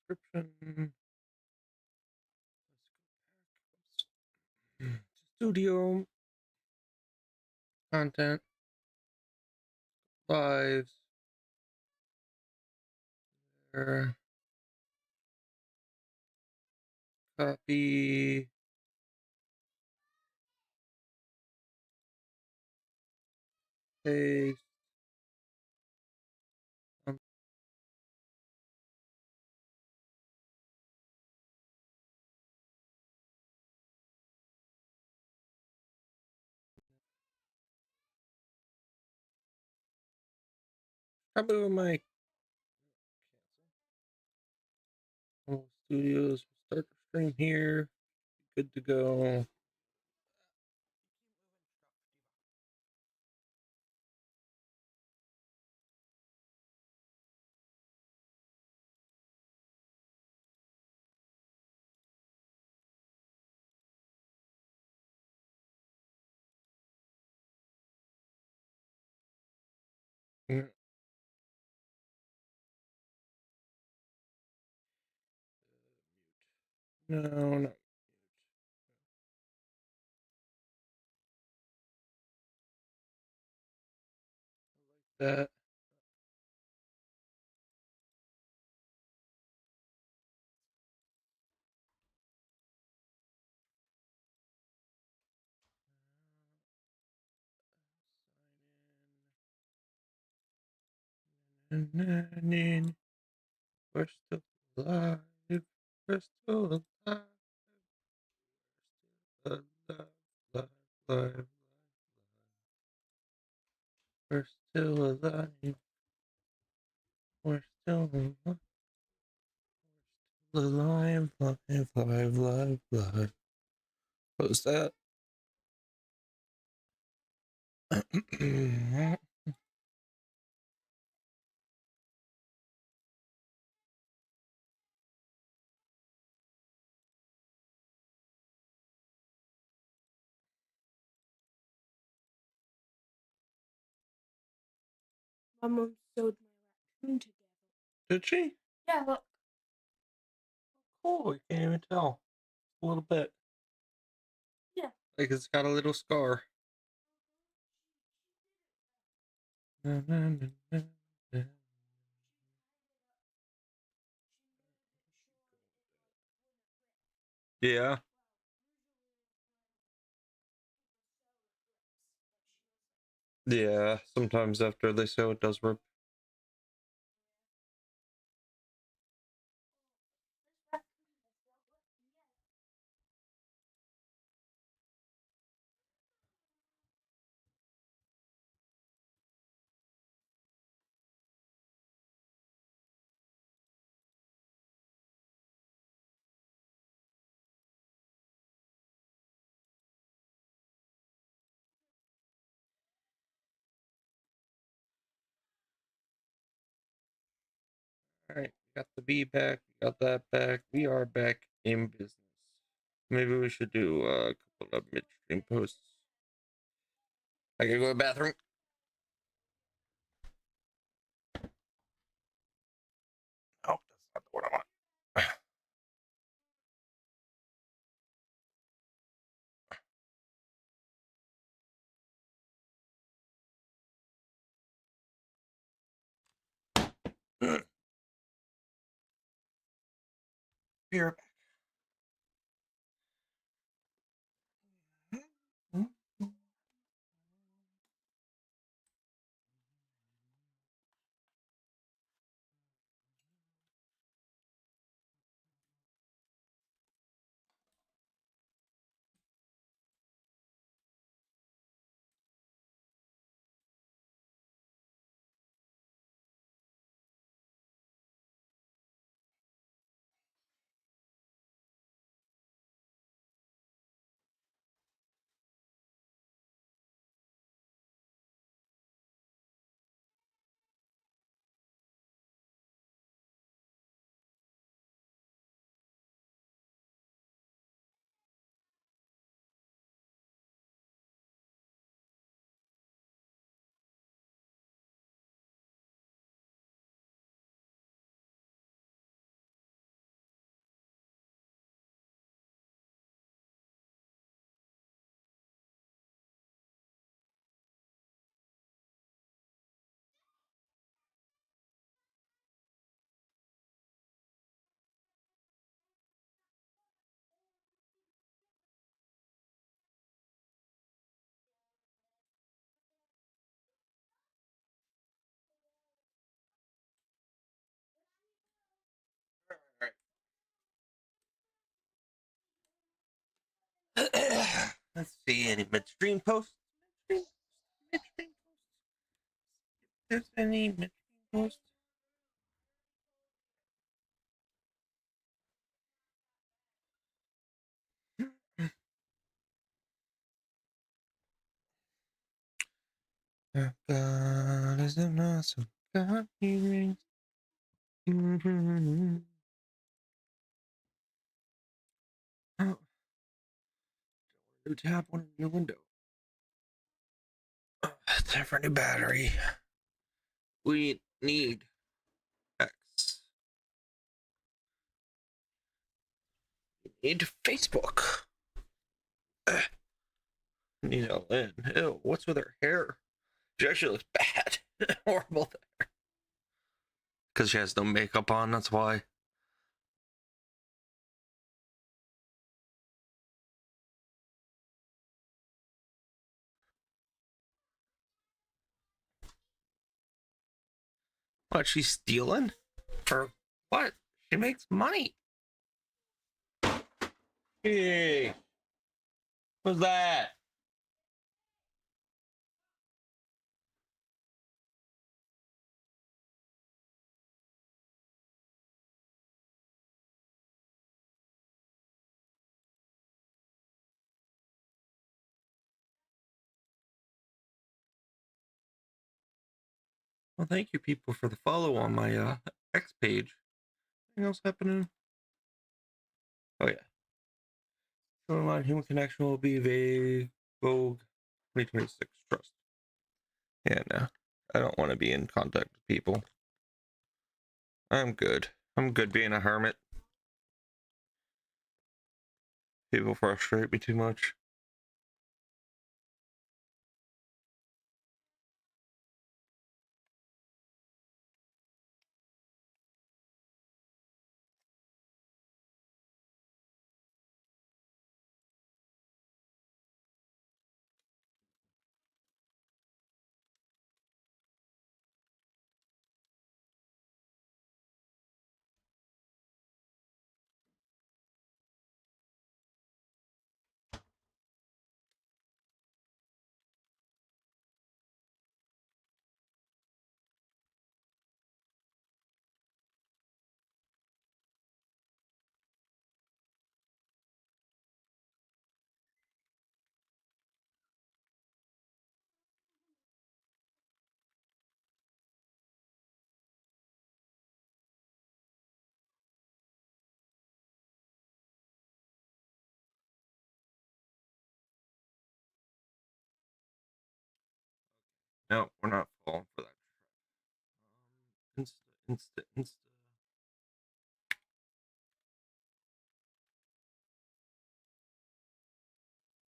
description. Let's go back. Studio content lives there. Copy. Paste. How about my cancel? Studios. Start the stream here. Good to go. Mm, No, not that. Sign in. We're still alive. We're still alive. We're still alive. Alive. We're still alive. We're still alive. Alive, live, live, live, live. What was that? My mom sewed my raccoon together. Did she? Yeah, look. Oh, you can't even tell. A little bit. Yeah. Like it's got a little scar. Yeah. Yeah, sometimes after they sew it does rip. Alright, we got the bee back, we got that back. We are back in business. Maybe we should do a couple of midstream posts. I gotta go to the bathroom. Oh, that's not what I want. Be right back. Let's see any midstream posts. Midstream posts. If there's any midstream posts. God is an awesome God. He reigns. Oh, new tab, one in your window. Time for a new battery. We need X. We need Facebook. We need Lynn. Ew, what's with her hair? She actually looks bad. Horrible there. Because she has no makeup on, that's why. What, she's stealing? For what? She makes money. Hey, what's that? Well, thank you, people, for the follow on my X page. Anything else happening? Oh, yeah. Shoreline human connection will be vague, Vogue 2026. Trust. Yeah, no. I don't want to be in contact with people. I'm good. I'm good being a hermit. People frustrate me too much. No, we're not falling for that. Insta.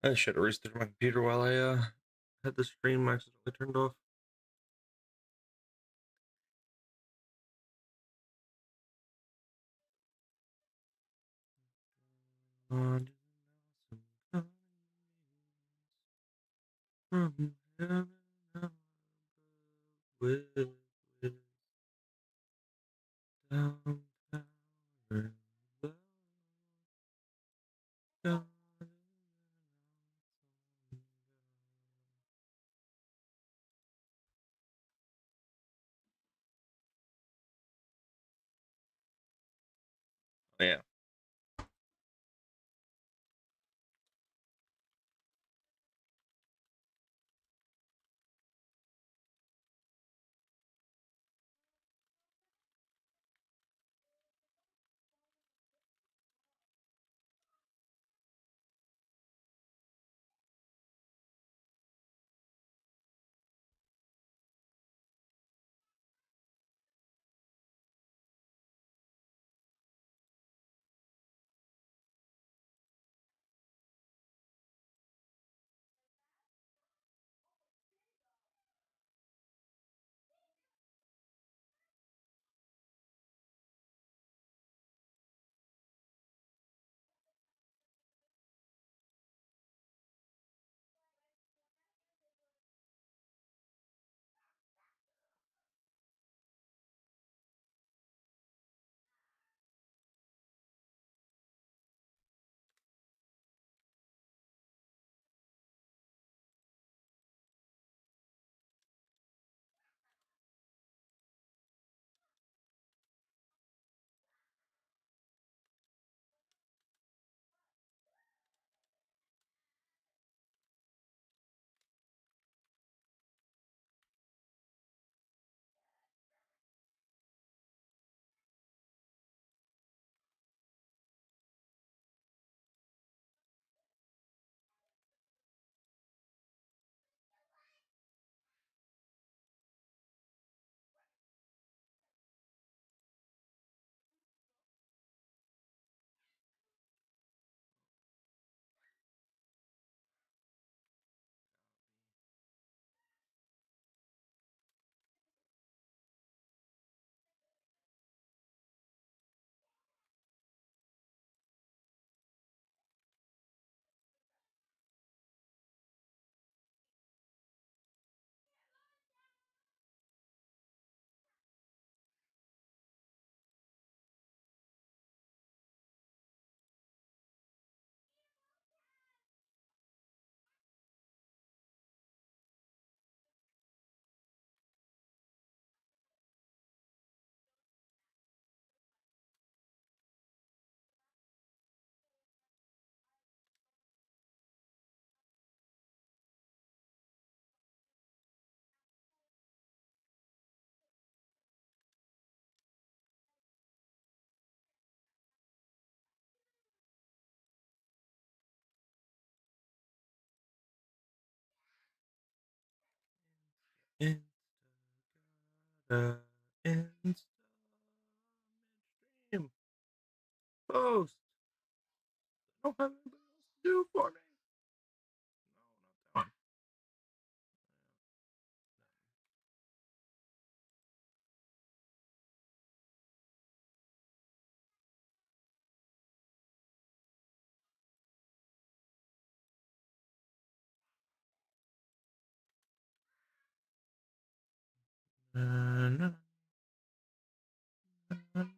I should have restarted my computer while I had the stream accidentally turned off. Yeah. Insta, Insta, midstream, post. I don't have anybody else to do for me. No, not that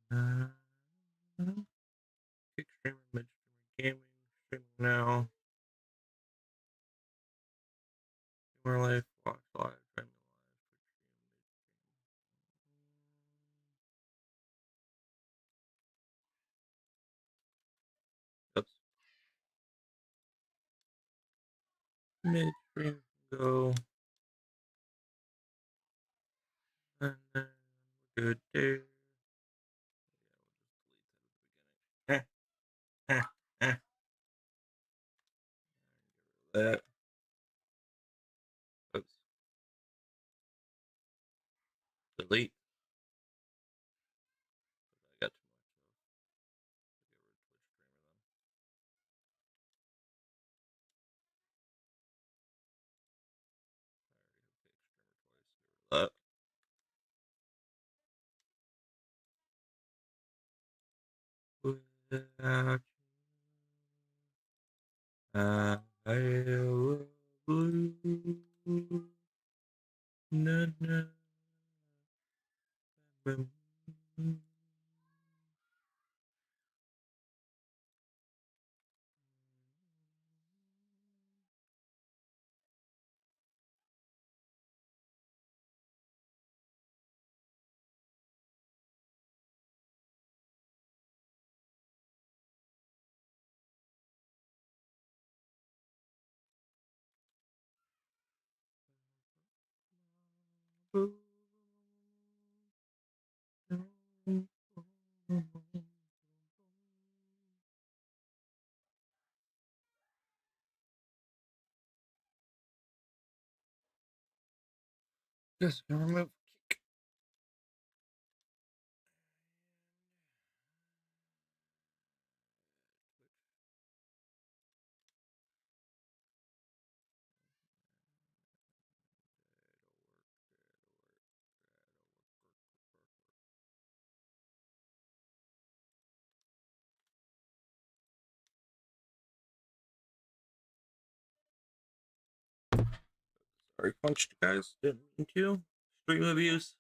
one. Kick streamer, mid streamer, gaming, streaming now, streamer life, watch live, streaming live, mid stream, go, and then we're good there. Yeah, we'll just delete that. Oops. Delete. I got too much. Get rid of Twitch streamer then. Without you, I will blue. Na, na, na, na. Yes, can remove kick. Sorry, punched you guys. Didn't mean to. Stream abuse.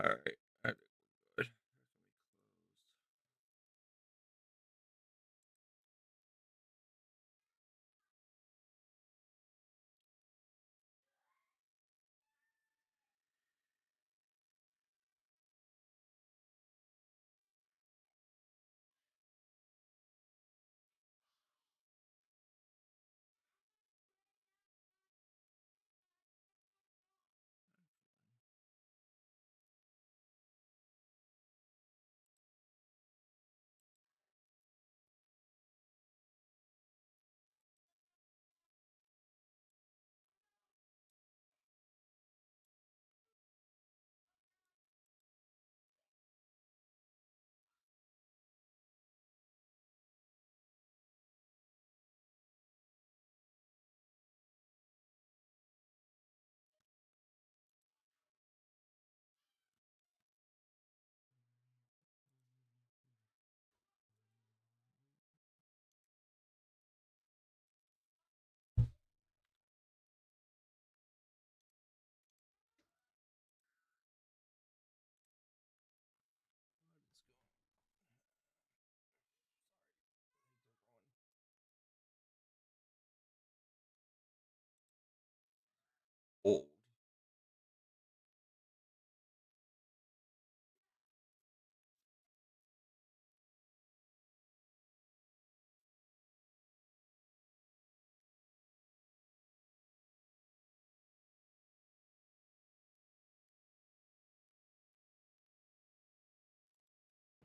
All right. I think we're good. Old.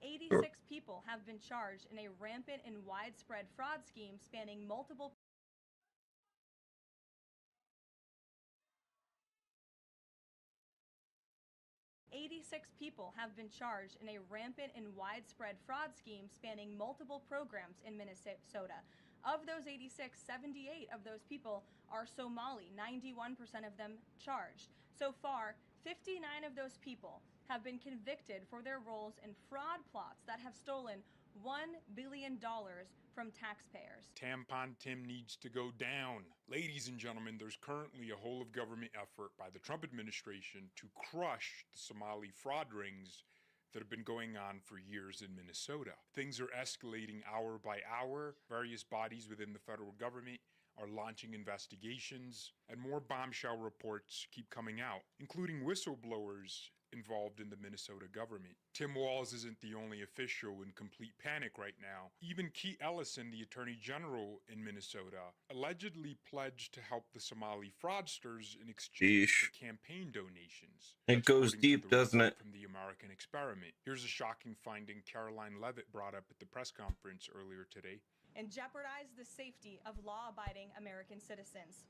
86 people have been charged in a rampant and widespread fraud scheme spanning multiple 86 people have been charged in a rampant and widespread fraud scheme spanning multiple programs in Minnesota. Of those 86, 78 of those people are Somali, 91% of them charged. So far, 59 of those people have been convicted for their roles in fraud plots that have stolen $1 billion from taxpayers. Tampon Tim needs to go down. Ladies and gentlemen, there's currently a whole of government effort by the Trump administration to crush the Somali fraud rings that have been going on for years in Minnesota. Things are escalating hour by hour. Various bodies within the federal government are launching investigations, and more bombshell reports keep coming out, including whistleblowers involved in the Minnesota government. Tim Walz isn't the only official in complete panic right now. Even Keith Ellison, the Attorney General in Minnesota, allegedly pledged to help the Somali fraudsters in exchange for campaign donations. It goes deep, doesn't it? From the American experiment. Here's a shocking finding Caroline Leavitt brought up at the press conference earlier today. And jeopardize the safety of law-abiding American citizens.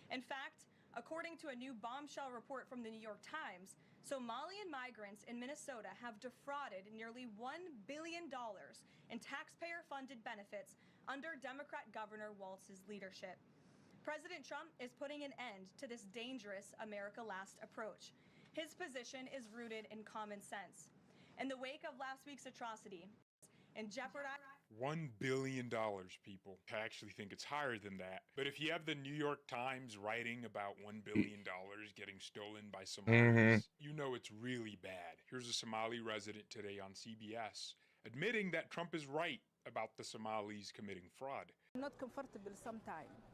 In fact, according to a new bombshell report from the New York Times, Somalian migrants in Minnesota have defrauded nearly $1 billion in taxpayer-funded benefits under Democrat Governor Walz's leadership. President Trump is putting an end to this dangerous America Last approach. His position is rooted in common sense. In the wake of last week's atrocity, and jeopardize $1 billion, people. I actually think it's higher than that. But if you have the New York Times writing about $1 billion getting stolen by Somalis, you know it's really bad. Here's a Somali resident today on CBS admitting that Trump is right about the Somalis committing fraud. I'm not comfortable sometimes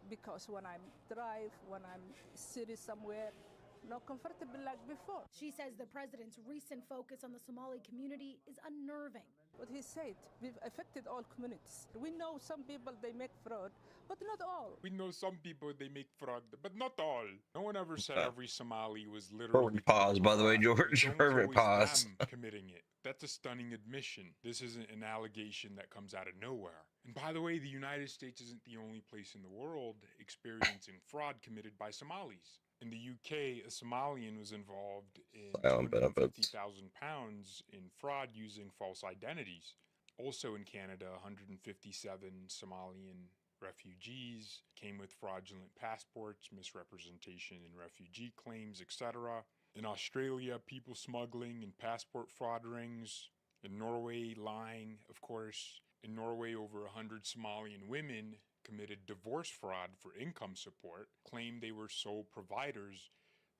because when I drive, when I'm sitting somewhere, not comfortable like before. She says the president's recent focus on the Somali community is unnerving. What he said, we've affected all communities. We know some people, they make fraud, but not all. We know some people, they make fraud, but not all. No one ever said every Somali was literally... Pause, by the way, George. Perfect pause. Committing it. That's a stunning admission. This isn't an allegation that comes out of nowhere. And by the way, the United States isn't the only place in the world experiencing fraud committed by Somalis. In the UK, a Somalian was involved in £250,000 in fraud using false identities. Also in Canada, 157 Somalian refugees came with fraudulent passports, misrepresentation in refugee claims, etc. In Australia, people smuggling and passport fraud rings. In Norway, lying, of course. In Norway, over 100 Somalian women committed divorce fraud for income support, claimed they were sole providers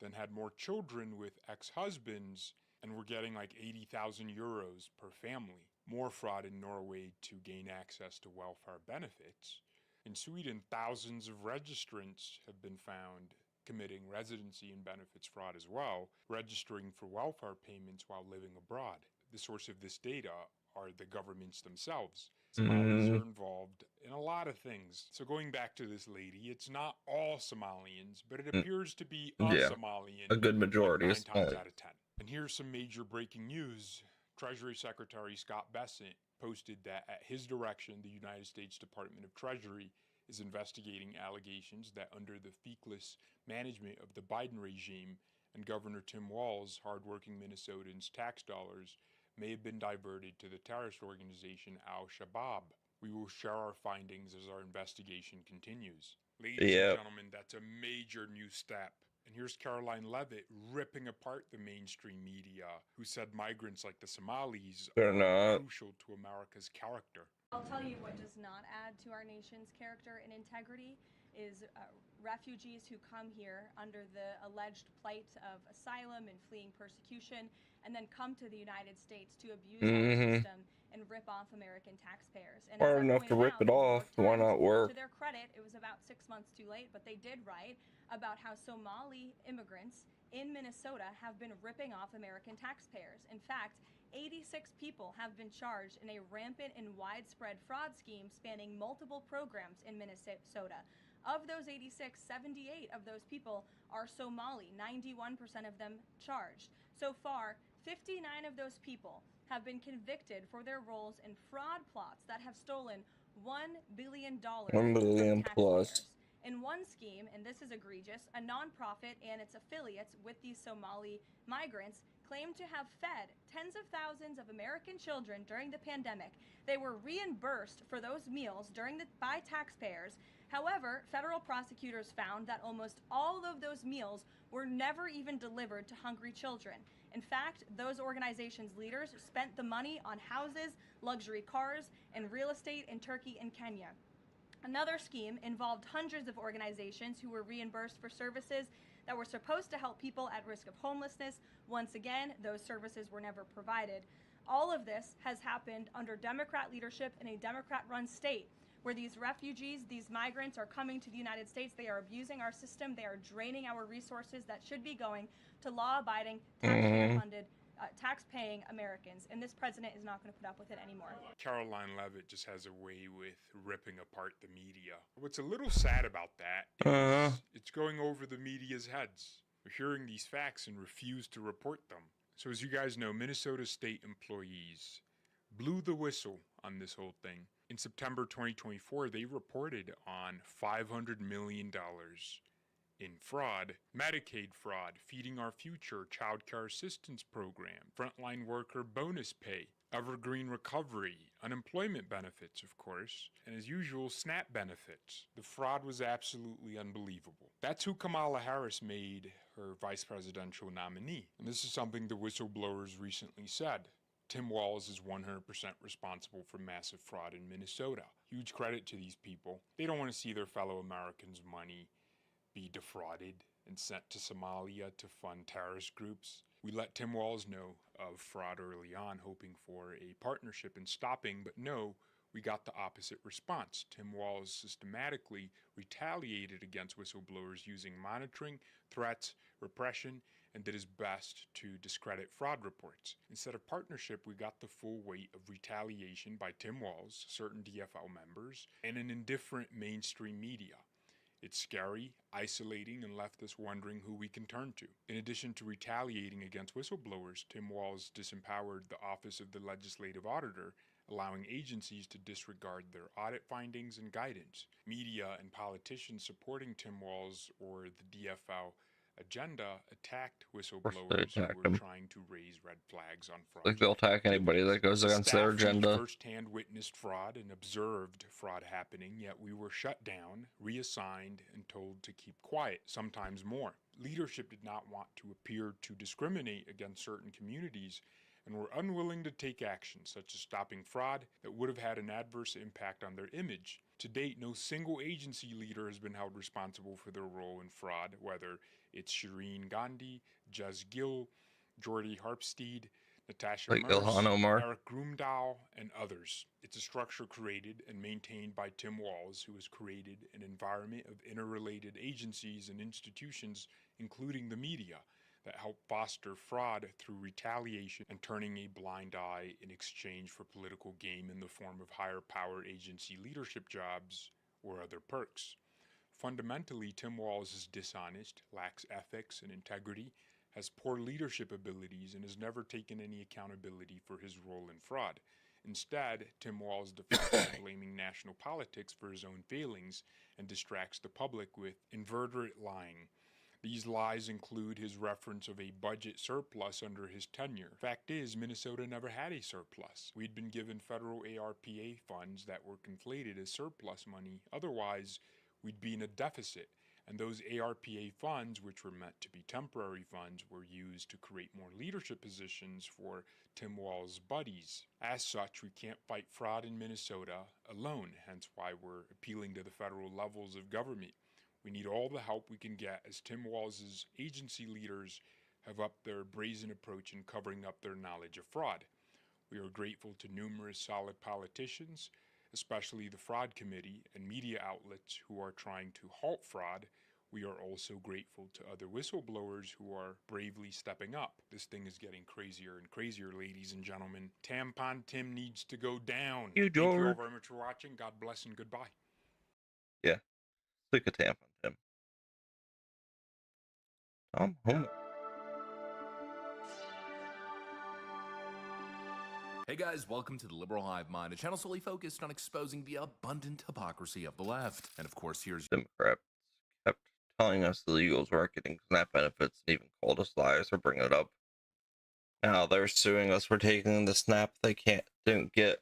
then had more children with ex-husbands, and were getting like 80,000 euros per family. More fraud in Norway to gain access to welfare benefits. In Sweden, thousands of registrants have been found committing residency and benefits fraud as well, registering for welfare payments while living abroad. The source of this data are the governments themselves. Somalis are involved in a lot of things. So going back to this lady, it's not all Somalians, but it appears to be a Somalian. A good majority like is 9 times out of 10. And here's some major breaking news. Treasury Secretary Scott Bessent posted that at his direction, the United States Department of Treasury is investigating allegations that under the feckless management of the Biden regime and Governor Tim Walz, hardworking Minnesotans' tax dollars may have been diverted to the terrorist organization Al-Shabaab. We will share our findings as our investigation continues. Ladies and gentlemen, that's a major new step. And here's Caroline Levitt ripping apart the mainstream media, who said migrants like the Somalis are crucial to America's character. I'll tell you what does not add to our nation's character and integrity is refugees who come here under the alleged plight of asylum and fleeing persecution, and then come to the United States to abuse our system and rip off American taxpayers. And hard enough to rip it off. Why not work? To their credit, it was about 6 months too late, but they did write about how Somali immigrants in Minnesota have been ripping off American taxpayers. In fact, 86 people have been charged in a rampant and widespread fraud scheme spanning multiple programs in Minnesota. Of those 86, 78 of those people are Somali, 91% of them charged. So far, 59 of those people have been convicted for their roles in fraud plots that have stolen $1 billion $1 billion plus. In one scheme, and this is egregious, a nonprofit and its affiliates with these Somali migrants claimed to have fed tens of thousands of American children during the pandemic. They were reimbursed for those meals by taxpayers. However, federal prosecutors found that almost all of those meals were never even delivered to hungry children. In fact, those organizations' leaders spent the money on houses, luxury cars, and real estate in Turkey and Kenya. Another scheme involved hundreds of organizations who were reimbursed for services that were supposed to help people at risk of homelessness. Once again, those services were never provided. All of this has happened under Democrat leadership in a Democrat-run state, where these refugees, these migrants are coming to the United States. They are abusing our system. They are draining our resources that should be going to law-abiding, taxpayer-funded, tax-paying Americans. And this president is not going to put up with it anymore. Caroline Levitt just has a way with ripping apart the media. What's a little sad about that is it's going over the media's heads. We're hearing these facts and refuse to report them. So as you guys know, Minnesota state employees blew the whistle on this whole thing. In September 2024, they reported on $500 million in fraud, Medicaid fraud, Feeding Our Future, Child Care Assistance Program, frontline worker bonus pay, evergreen recovery, unemployment benefits, of course, and as usual, SNAP benefits. The fraud was absolutely unbelievable. That's who Kamala Harris made her vice presidential nominee. And this is something the whistleblowers recently said. Tim Walz is 100% responsible for massive fraud in Minnesota. Huge credit to these people. They don't want to see their fellow Americans' money be defrauded and sent to Somalia to fund terrorist groups. We let Tim Walz know of fraud early on, hoping for a partnership in stopping, but no, we got the opposite response. Tim Walz systematically retaliated against whistleblowers using monitoring, threats, repression, and did his best to discredit fraud reports. Instead of partnership, we got the full weight of retaliation by Tim Walz, certain DFL members, and an indifferent mainstream media. It's scary, isolating, and left us wondering who we can turn to. In addition to retaliating against whistleblowers, Tim Walz disempowered the Office of the Legislative Auditor, allowing agencies to disregard their audit findings and guidance. Media and politicians supporting Tim Walz or the DFL agenda attacked whistleblowers who were trying to raise red flags on fraud. Like they'll attack anybody that goes against their agenda. Firsthand witnessed fraud and observed fraud happening, yet we were shut down, reassigned, and told to keep quiet, sometimes more. Leadership did not want to appear to discriminate against certain communities and were unwilling to take action, such as stopping fraud that would have had an adverse impact on their image. To date, no single agency leader has been held responsible for their role in fraud, whether It's Shireen Gandhi, Jez Gill, Jordy Harpstead, Natasha Like Merce, Ilhan Omar. Eric Grumdow, and others. It's a structure created and maintained by Tim Walz, who has created an environment of interrelated agencies and institutions, including the media, that help foster fraud through retaliation and turning a blind eye in exchange for political gain in the form of higher powered agency leadership jobs or other perks. Fundamentally, Tim Walz is dishonest, lacks ethics and integrity, has poor leadership abilities, and has never taken any accountability for his role in fraud. Instead, Tim Walz deflects by blaming national politics for his own failings and distracts the public with invertebrate lying. These lies include his reference of a budget surplus under his tenure. Fact is, Minnesota never had a surplus. We'd been given federal ARPA funds that were conflated as surplus money. Otherwise, we'd be in a deficit. And those ARPA funds, which were meant to be temporary funds, were used to create more leadership positions for Tim Walz's buddies. As such, we can't fight fraud in Minnesota alone, hence why we're appealing to the federal levels of government. We need all the help we can get as Tim Walz's agency leaders have upped their brazen approach in covering up their knowledge of fraud. We are grateful to numerous solid politicians, especially the Fraud Committee and media outlets who are trying to halt fraud. We are also grateful to other whistleblowers who are bravely stepping up. This thing is getting crazier and crazier, ladies and gentlemen. Tampon Tim needs to go down. Thank you all very much for watching. God bless and goodbye. Yeah. Stick a tampon, Tim. Tom Homer. Hey guys, welcome to the Liberal Hive Mind, a channel solely focused on exposing the abundant hypocrisy of the left. And of course, here's Democrats kept telling us the illegals weren't getting SNAP benefits and even called us liars for bringing it up. Now they're suing us for taking the SNAP they didn't get.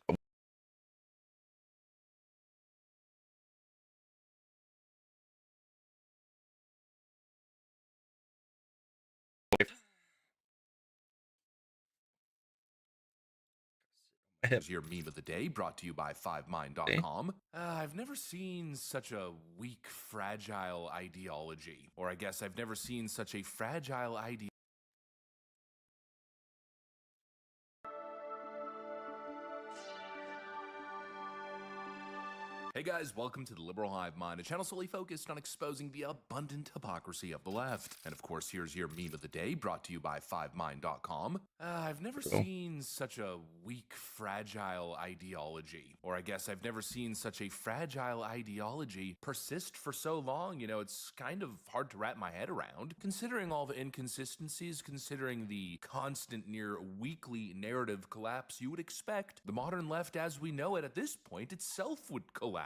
your meme of the day, brought to you by 5mind.com. I've never seen such a weak, fragile ideology. Or I guess I've never seen such a fragile idea. Hey guys, welcome to the Liberal Hive Mind, a channel solely focused on exposing the abundant hypocrisy of the left. And of course, here's your meme of the day, brought to you by 5mind.com. I've never seen such a weak, fragile ideology. Or I guess I've never seen such a fragile ideology persist for so long. You know, it's kind of hard to wrap my head around. Considering all the inconsistencies, considering the constant near weekly narrative collapse you would expect, the modern left as we know it at this point itself would collapse.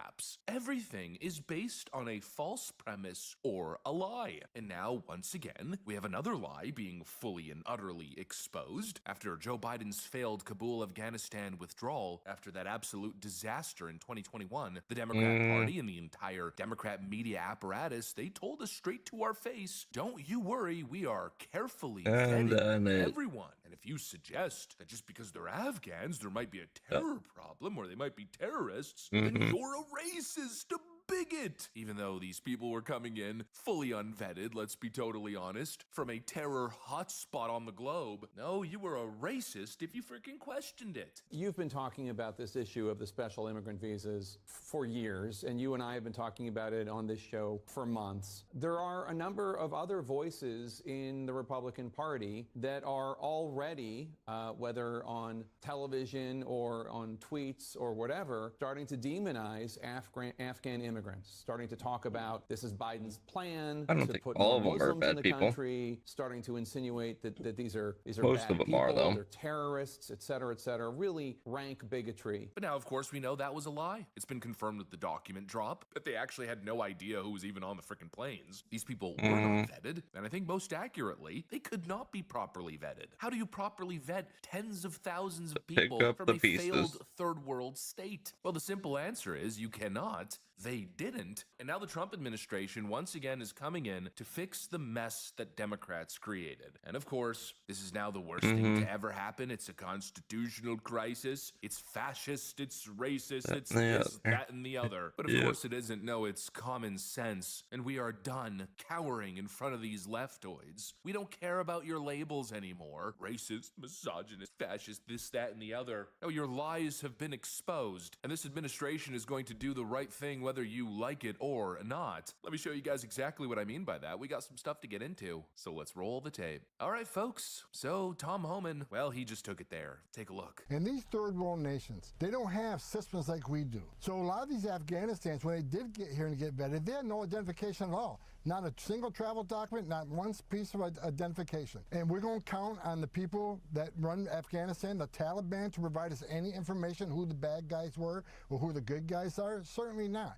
Everything is based on a false premise or a lie. And now, once again, we have another lie being fully and utterly exposed after Joe Biden's failed Kabul, Afghanistan withdrawal. After that absolute disaster in 2021, the Democrat Party and the entire Democrat media apparatus, they told us straight to our face, don't you worry, we are carefully vetting everyone. And if you suggest that just because they're Afghans, there might be a terror problem or they might be terrorists, then you're a racist, a bigot. Even though these people were coming in fully unvetted, let's be totally honest, from a terror hotspot on the globe. No, you were a racist if you freaking questioned it. You've been talking about this issue of the special immigrant visas for years, and you and I have been talking about it on this show for months. There are a number of other voices in the Republican Party that are already, whether on television or on tweets or whatever, starting to demonize Afghan immigrants, starting to talk about this is Biden's plan to put more Muslims in the country, starting to insinuate that these are most bad of them are, people, though. they're terrorists, et cetera, really rank bigotry. But now, of course, we know that was a lie. It's been confirmed with the document drop that they actually had no idea who was even on the freaking planes. These people were not vetted, and I think most accurately, they could not be properly vetted. How do you properly vet tens of thousands of people from a failed third world state? Well, the simple answer is you cannot. They didn't, and now the Trump administration once again is coming in to fix the mess that Democrats created. And of course, this is now the worst thing to ever happen. It's a constitutional crisis. It's fascist. It's racist. It's this, that, and the other. But of course it isn't. No, it's common sense. And we are done cowering in front of these leftoids. We don't care about your labels anymore. Racist, misogynist, fascist, this, that, and the other. No, your lies have been exposed. And this administration is going to do the right thing whether you like it or not. Let me show you guys exactly what I mean by that. We got some stuff to get into, so let's roll the tape. All right, folks. So Tom Homan, well, he just took it there. Take a look. In these third world nations, they don't have systems like we do. So a lot of these Afghanistans, when they did get here and get vetted, they had no identification at all. Not a single travel document, not one piece of identification. And we're going to count on the people that run Afghanistan, the Taliban, to provide us any information who the bad guys were or who the good guys are? Certainly not.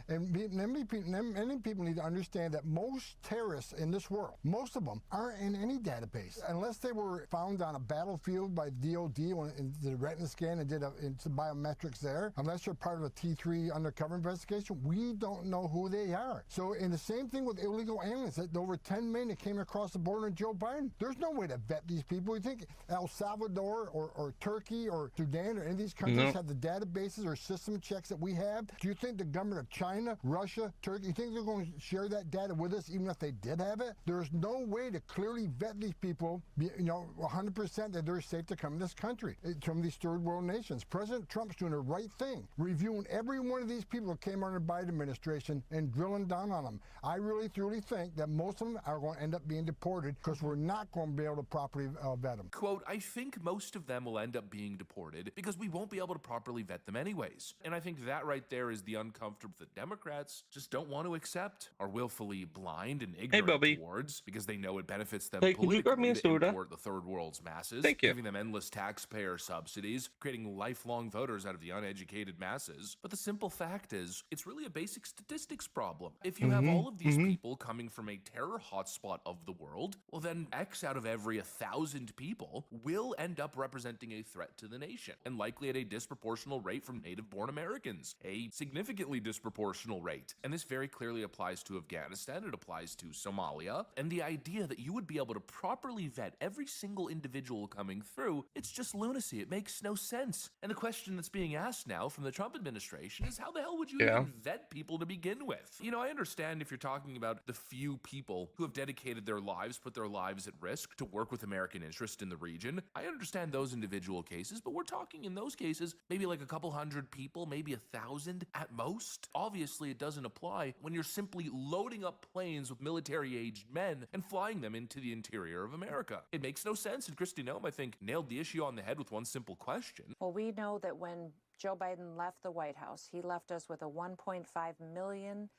And many people need to understand that most terrorists in this world, most of them, aren't in any database. Unless they were found on a battlefield by DOD and did a retina scan and did biometrics there, unless they're part of a T3 undercover investigation, we don't know who they are. So, and the same thing with illegal aliens, that over 10 million that came across the border in Joe Biden. There's no way to vet these people. You think El Salvador or Turkey or Sudan or any of these countries have the databases or system checks that we have? Do you think the government of China, Russia, Turkey, you think they're going to share that data with us even if they did have it? There's no way to clearly vet these people, 100% that they're safe to come to this country from these third world nations. President Trump's doing the right thing, reviewing every one of these people that came under the Biden administration and drilling down on them. I really, truly think that most of them are going to end up being deported because we're not going to be able to properly vet them. Quote, I think most of them will end up being deported because we won't be able to properly vet them anyways. And I think that right there is the uncomfortable that Democrats just don't want to accept, are willfully blind and ignorant towards, because they know it benefits them politically to import the third world's masses, giving them endless taxpayer subsidies, creating lifelong voters out of the uneducated masses. But the simple fact is, it's really a basic statistics problem. If you have all of these people coming from a terror hotspot of the world, well then X out of every 1,000 people will end up representing a threat to the nation, and likely at a disproportional rate from native-born Americans, a significantly disproportional rate. And this very clearly applies to Afghanistan, it applies to Somalia, and the idea that you would be able to properly vet every single individual coming through, it's just lunacy. It makes no sense. And the question that's being asked now from the Trump administration is, how the hell would you even vet people to begin with? You know, I understand if you're talking about the few people who have dedicated their lives, put their lives at risk to work with American interest in the region. I understand those individual cases, but we're talking in those cases maybe like a couple hundred people, maybe 1,000 at most. Obviously, it doesn't apply when you're simply loading up planes with military-aged men and flying them into the interior of America. It makes no sense, and Kristi Noem, I think, nailed the issue on the head with one simple question. Well, we know that when Joe Biden left the White House, he left us with a 1.5 million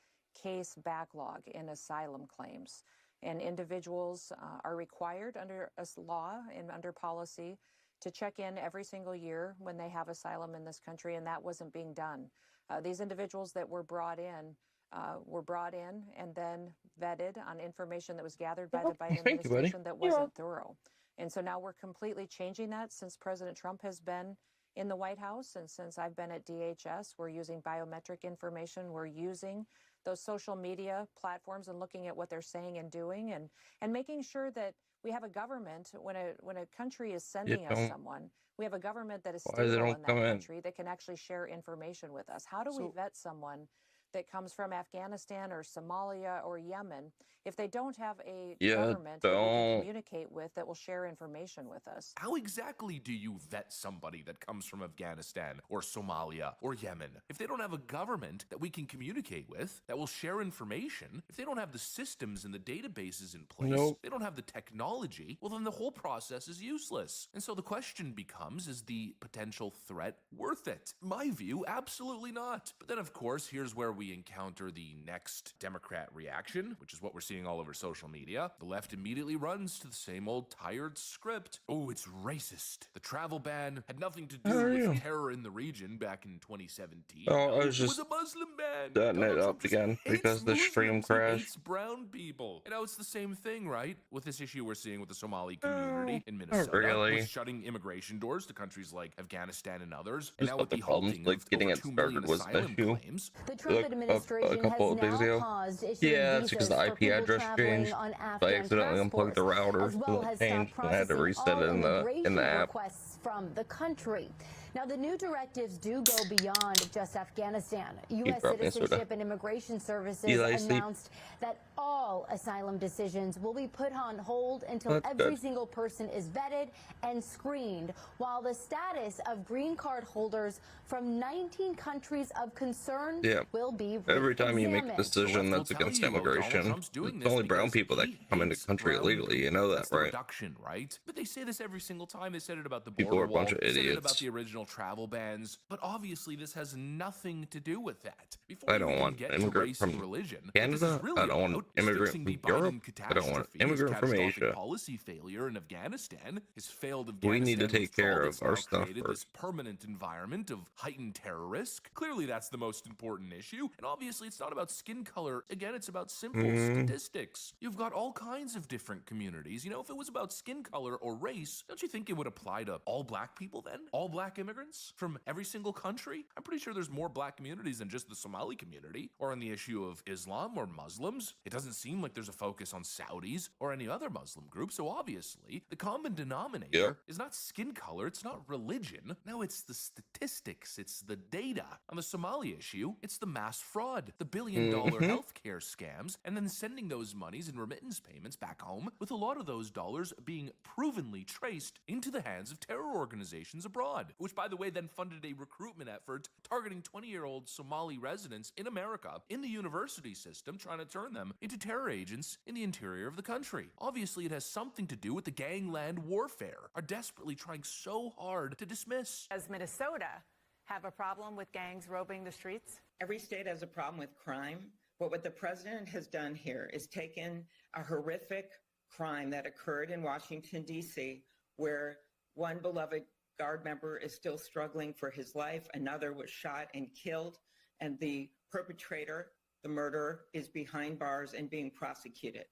case backlog in asylum claims. And individuals are required under law and under policy to check in every single year when they have asylum in this country, and that wasn't being done. These individuals that were brought in and then vetted on information that was gathered by the Biden administration that wasn't thorough. And so now we're completely changing that since President Trump has been in the White House and since I've been at DHS. We're using biometric information. We're using those social media platforms and looking at what they're saying and doing and making sure that we have a government, when a country is sending us someone, we have a government that is stable in that country that can actually share information with us. How do we vet someone that comes from Afghanistan or Somalia or Yemen if they don't have a government that we can communicate with that will share information with us? How exactly do you vet somebody that comes from Afghanistan or Somalia or Yemen? If they don't have a government that we can communicate with, that will share information, if they don't have the systems and the databases in place, they don't have the technology, well then the whole process is useless. And so the question becomes, is the potential threat worth it? My view, absolutely not. But then of course, here's where we encounter the next Democrat reaction, which is what we're seeing all over social media. The left immediately runs to the same old tired script. Oh, it's racist. The travel ban had nothing to do with terror in the region back in 2017. Oh, it was a Muslim ban. Setting it up again because the stream crashed. Hates brown people. You know, it's the same thing, right? With this issue we're seeing with the Somali community in Minnesota, with shutting immigration doors to countries like Afghanistan and others, and now with the halting of over 2 million asylum claims. The Trump Trump administration a couple has of days now ago. paused issuing Yeah, it's because visas the for IP people address traveling changed. on So I Afghan accidentally unplugged the passports, router, as so well that as changed, stopped and I had to processing reset all it in the immigration app. requests from the country. Now, the new directives do go beyond just Afghanistan. U.S. brought me a soda. Citizenship and Immigration Services Eli, sleep. announced that all asylum decisions will be put on hold until That's every good. single person is vetted and screened, while the status of green card holders from 19 countries of concern will be Every time you make a re-examined. decision that's against immigration, it's only brown people that can come into the country illegally. You know that, That's the right? reduction, right? But they say this every single time. They said it about the People border are a bunch wall. of They said it idiots. about the original travel bans. But obviously, this has nothing to do with that. Before I you don't even want get to immigrant race and from religion, what Canada. this is really I don't want about is immigrant fixing from the Europe. Biden I don't want catastrophe, his immigrant from catastrophic Asia. policy failure in Afghanistan, his failed We need to Afghanistan take care withdrawal of that's our now stuff created this first. permanent environment of heightened terror risk. Clearly, that's the most important issue. And obviously, it's not about skin color. Again, it's about simple statistics. You've got all kinds of different communities. You know, if it was about skin color or race, don't you think it would apply to all black people then? All black immigrants from every single country? I'm pretty sure there's more black communities than just the Somali community. Or on the issue of Islam or Muslims, it doesn't seem like there's a focus on Saudis or any other Muslim group. So obviously, the common denominator is not skin color, it's not religion. No, it's the statistics, it's the data. On the Somali issue, it's the mass fraud, the billion-dollar healthcare scams, and then sending those monies and remittance payments back home, with a lot of those dollars being provenly traced into the hands of terror organizations abroad, which, by the way, then funded a recruitment effort targeting 20-year-old Somali residents in America in the university system, trying to turn them into terror agents in the interior of the country. Obviously, it has something to do with the gangland warfare, are desperately trying so hard to dismiss. Does Minnesota have a problem with gangs roaming the streets? Every state has a problem with crime. But what the president has done here is taken a horrific crime that occurred in Washington, D.C., where one beloved Guard member is still struggling for his life. Another was shot and killed. And the perpetrator, the murderer, is behind bars and being prosecuted.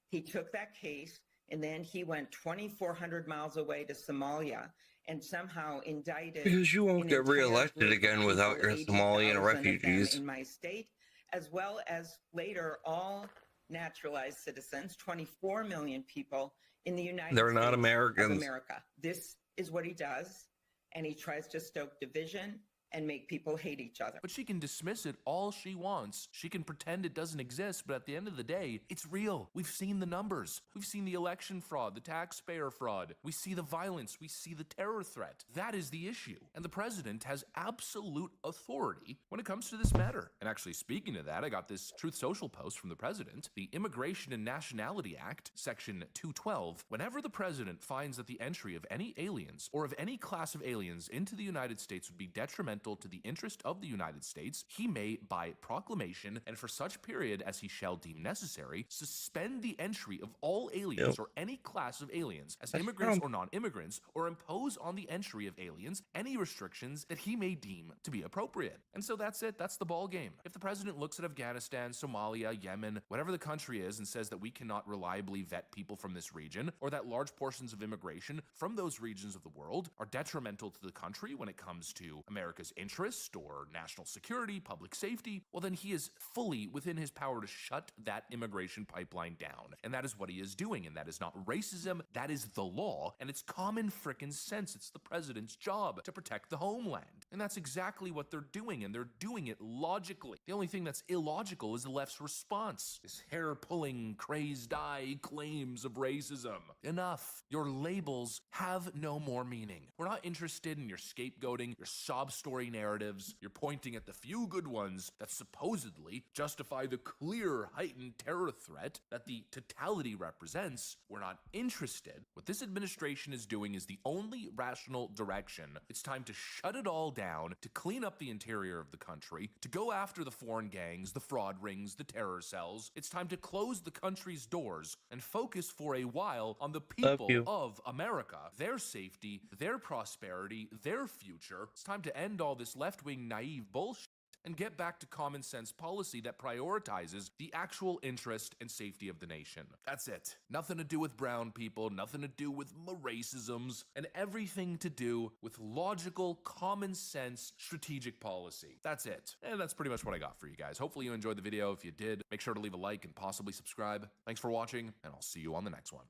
He took that case and then he went 2,400 miles away to Somalia and somehow indicted. Because you won't get reelected again without your Somalian refugees. In my state, as well as later all naturalized citizens, 24 million people in the United States. They're not Americans. Of America. This is what he does, and he tries to stoke division and make people hate each other. But she can dismiss it all she wants. She can pretend it doesn't exist, but at the end of the day, it's real. We've seen the numbers. We've seen the election fraud, the taxpayer fraud. We see the violence. We see the terror threat. That is the issue. And the president has absolute authority when it comes to this matter. And actually, speaking of that, I got this Truth Social post from the president. The Immigration and Nationality Act, Section 212, whenever the president finds that the entry of any aliens or of any class of aliens into the United States would be detrimental to the interest of the United States, he may, by proclamation, and for such period as he shall deem necessary, suspend the entry of all aliens or any class of aliens as immigrants or non-immigrants, or impose on the entry of aliens any restrictions that he may deem to be appropriate. And so that's it. That's the ball game. If the president looks at Afghanistan, Somalia, Yemen, whatever the country is, and says that we cannot reliably vet people from this region, or that large portions of immigration from those regions of the world are detrimental to the country when it comes to America's interest or national security, public safety, well, then he is fully within his power to shut that immigration pipeline down. And that is what he is doing. And that is not racism. That is the law. And it's common frickin' sense. It's the president's job to protect the homeland. And that's exactly what they're doing. And they're doing it logically. The only thing that's illogical is the left's response. This hair-pulling, crazed-eye claims of racism. Enough. Your labels have no more meaning. We're not interested in your scapegoating, your sob story narratives. You're pointing at the few good ones that supposedly justify the clear heightened terror threat that the totality represents. We're not interested. What this administration is doing is the only rational direction. It's time to shut it all down, to clean up the interior of the country, to go after the foreign gangs, the fraud rings, the terror cells. It's time to close the country's doors and focus for a while on the people of America, their safety, their prosperity, their future. It's time to end all this left-wing naive bullshit and get back to common sense policy that prioritizes the actual interest and safety of the nation. That's it. Nothing to do with brown people, nothing to do with racisms, and everything to do with logical, common sense, strategic policy. That's it. And that's pretty much what I got for you guys. Hopefully you enjoyed the video. If you did, make sure to leave a like and possibly subscribe. Thanks for watching, and I'll see you on the next one.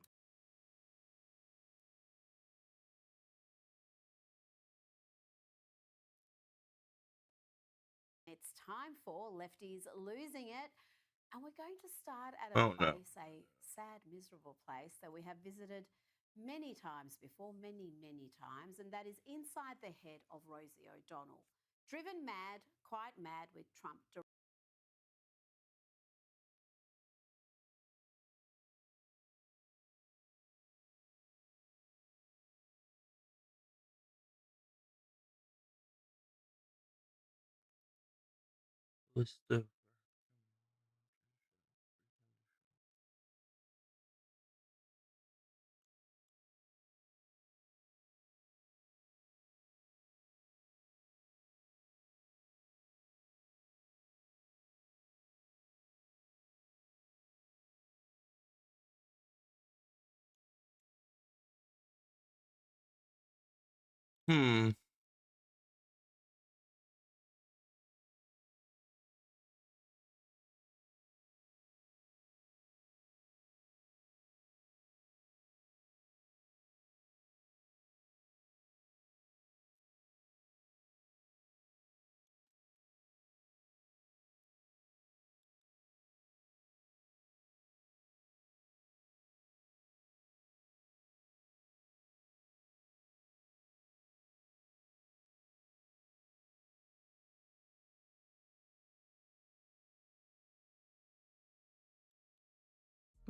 It's time for Lefties Losing It. And we're going to start at a place, a sad, miserable place that we have visited many times before, many times, and that is inside the head of Rosie O'Donnell. Driven mad, quite mad with Trump. List of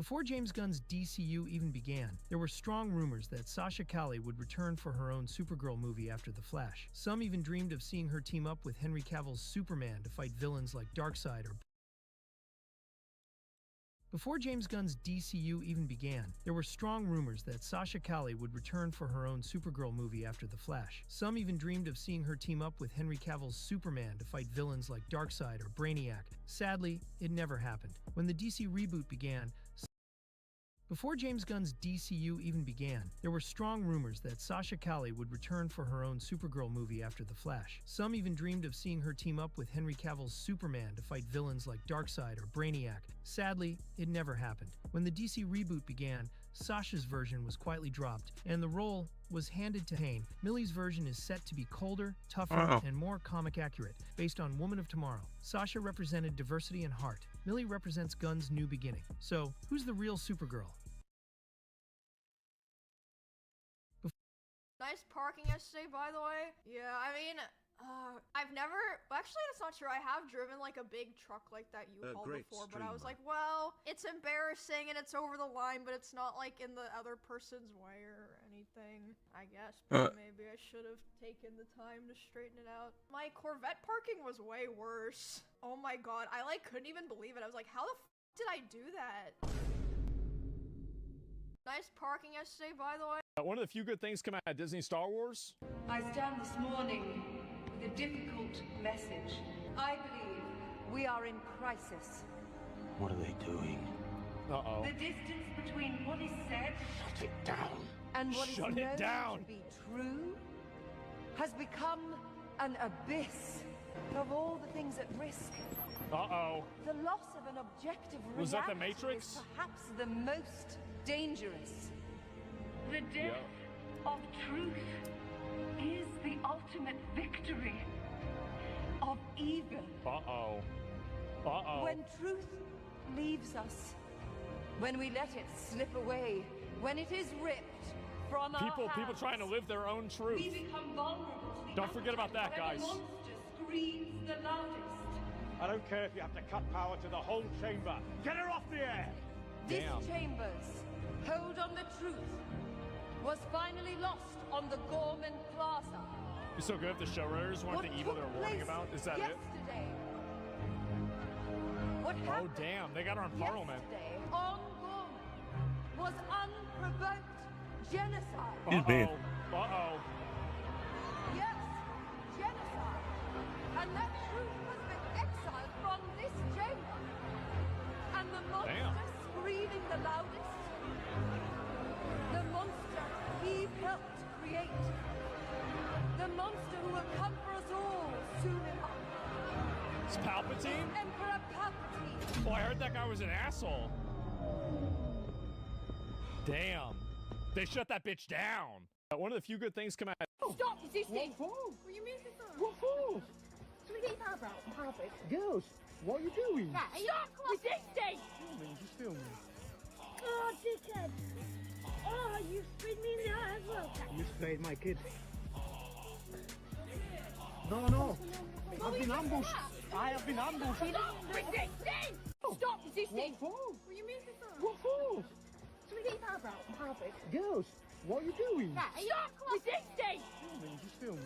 Before James Gunn's DCU even began, there were strong rumors that Sasha Calle would return for her own Supergirl movie after The Flash. Some even dreamed of seeing her team up with Henry Cavill's Superman to fight villains like Darkseid or... Before James Gunn's DCU even began, there were strong rumors that Sasha Calle would return for her own Supergirl movie after The Flash. Some even dreamed of seeing her team up with Henry Cavill's Superman to fight villains like Darkseid or Brainiac. Sadly, it never happened. When the DC reboot began, Before James Gunn's DCU even began, there were strong rumors that Sasha Calle would return for her own Supergirl movie after The Flash. Some even dreamed of seeing her team up with Henry Cavill's Superman to fight villains like Darkseid or Brainiac. Sadly, it never happened. When the DC reboot began, Sasha's version was quietly dropped, and the role was handed to Hayne. Millie's version is set to be colder, tougher, and more comic accurate, based on Woman of Tomorrow. Sasha represented diversity and heart. Millie represents Gunn's new beginning. So, who's the real Supergirl? Nice parking yesterday, by the way. Yeah, I mean, I've never, actually that's not true. I have driven like a big truck like that U-Haul before, but I was like, well, it's embarrassing and it's over the line, but it's not like in the other person's way or anything, I guess. But maybe I should have taken the time to straighten it out. My Corvette parking was way worse. Oh my god, I like couldn't even believe it. I was like, how the f did I do that? Nice parking yesterday, by the way. One of the few good things come out of Disney Star Wars. I stand this morning with a difficult message. I believe we are in crisis. What are they doing? The distance between what is said Shut it down. and what is known to be true has become an abyss of all the things at risk. The loss of an objective reality Was that the Matrix? is perhaps the most dangerous. The death of truth is the ultimate victory of evil. When truth leaves us, when we let it slip away, when it is ripped from our hands, people trying to live their own truth. we become vulnerable to the Don't forget about that, where guys. the monster screams the loudest. I don't care if you have to cut power to the whole chamber. Get her off the air! This chamber's hold on the truth was finally lost on the Gorman Plaza. It's so good if the showrunners weren't the evil they were warning about. Is that it? What Oh damn, they got her in Parliament. yesterday on Gorman was unprovoked genocide. Yes, genocide. And that truth was from this chamber. And the monster screaming the loudest. The monster he helped create. The monster who will come for us all soon enough. It's Palpatine? Emperor Palpatine. Oh, I heard that guy was an asshole. Damn. They shut that bitch down. One of the few good things come out. Stop resisting! What are you moving for? What for? Should we get your power out? Power break? Girls, what are you doing? Stop resisting! Just film me. Oh, dickhead! Oh, you sprayed me in the eye as well. You sprayed my kid. No. I've been ambushed. I have been ambushed. Resisting! Stop resisting! What for? What are you moving for? What for? Should we get your power out? Power break? Girls, what are you doing? Stop resisting! Just film me.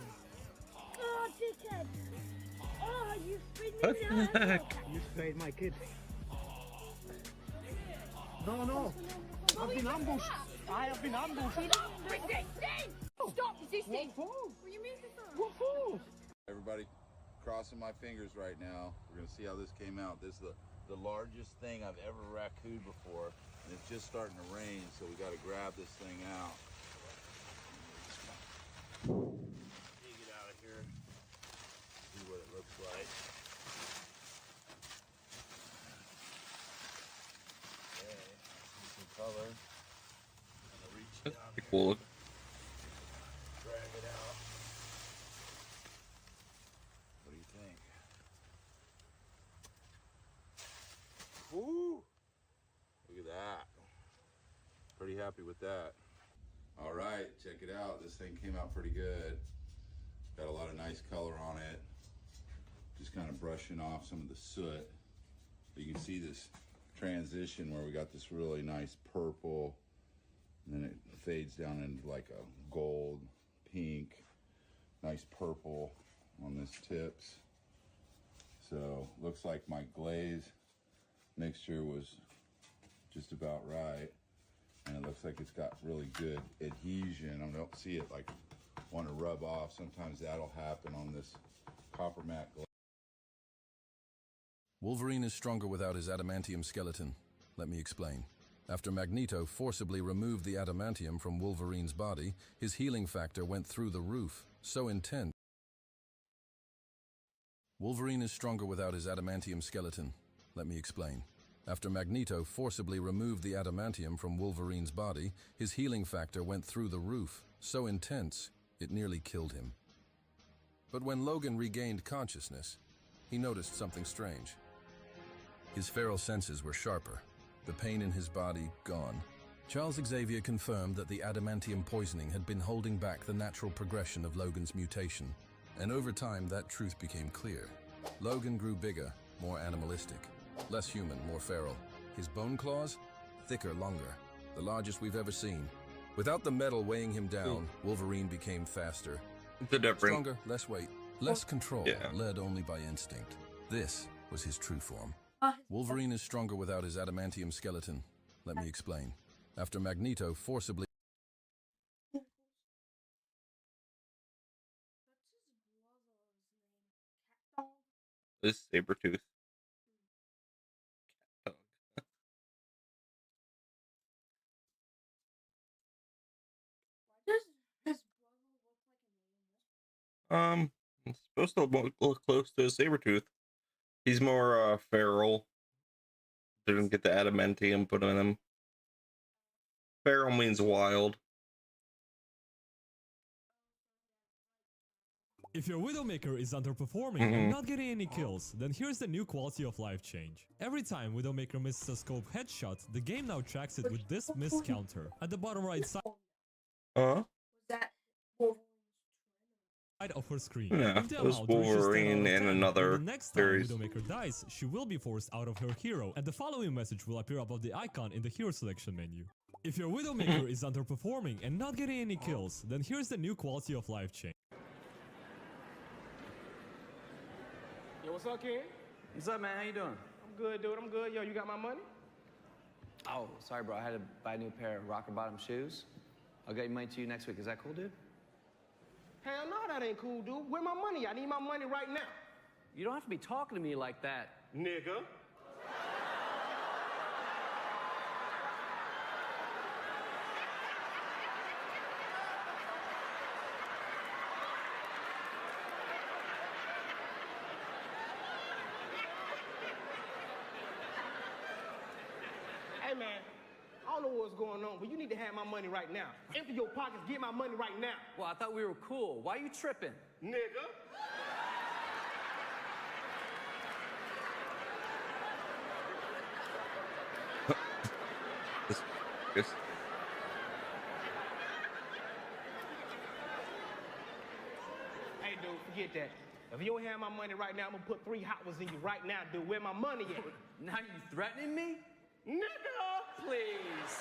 Oh, dickhead! Oh, you sprayed me in the eye as well. You sprayed my kid. No. I've been ambushed. I have been ambushed. Resisting! Stop resisting! What for? What are you moving for? What for? Everybody crossing my fingers right now. We're gonna see how this came out. This is the largest thing I've ever raccooned before, and it's just starting to rain, so we gotta grab this thing out. Dig it out of here. See what it looks like. Okay, see some color. I'm gonna reach down Pretty cool. drag it out. What do you think? Ooh! Look at that. Pretty happy with that. All right, check it out. This thing came out pretty good. Got a lot of nice color on it. Just kind of brushing off some of the soot. You can see this transition where we got this really nice purple, and then it fades down into like a gold, pink, nice purple on this tips. So looks like my glaze mixture was just about right, and it looks like it's got really good adhesion. I don't see it like want to rub off. Sometimes that'll happen on this copper matte glaze. Wolverine is stronger without his adamantium skeleton. Let me explain. After Magneto forcibly removed the adamantium from Wolverine's body, his healing factor went through the roof, so intense. Wolverine is stronger without his adamantium skeleton. Let me explain. After Magneto forcibly removed the adamantium from Wolverine's body, his healing factor went through the roof, so intense, it nearly killed him. But when Logan regained consciousness, he noticed something strange. His feral senses were sharper, the pain in his body gone. Charles Xavier confirmed that the adamantium poisoning had been holding back the natural progression of Logan's mutation, and over time that truth became clear. Logan grew bigger, more animalistic, less human, more feral. His bone claws, thicker, longer, the largest we've ever seen. Without the metal weighing him down, Wolverine became faster, stronger, less weight, less control, led only by instinct. This was his true form. Wolverine is stronger without his adamantium skeleton. Let me explain. After Magneto forcibly... This is Sabretooth. It's supposed to look close to a Sabretooth. He's more feral. Didn't get the adamantium put in him. Feral means wild. If your Widowmaker is underperforming and not getting any kills, then here's the new quality of life change. Every time Widowmaker misses a scope headshot, the game now tracks it with this miss counter. At the bottom right side of her screen. Yeah, it was Wolverine in another next series. time Widowmaker dies, she will be forced out of her hero, and the following message will appear above the icon in the hero selection menu. If your Widowmaker is underperforming and not getting any kills, then here's the new quality of life change. Yo, what's up, kid? What's up, man? How you doing? I'm good, dude. I'm good. Yo, you got my money? Oh, sorry, bro. I had to buy a new pair of rocker bottom shoes. I'll get money to you next week. Is that cool, dude? Hell no, that ain't cool, dude. Where my money? I need my money right now. You don't have to be talking to me like that. Nigga. Hey, man, I don't know what's going on, but you need to have my money right now. Empty your pockets, get my money right now. Well, I thought we were cool. Why are you tripping? Nigga. Yes. Hey, dude, forget that. If you don't have my money right now, I'm gonna put 3 hot ones in you right now, dude. Where my money at? Now you threatening me? Nigga! Please.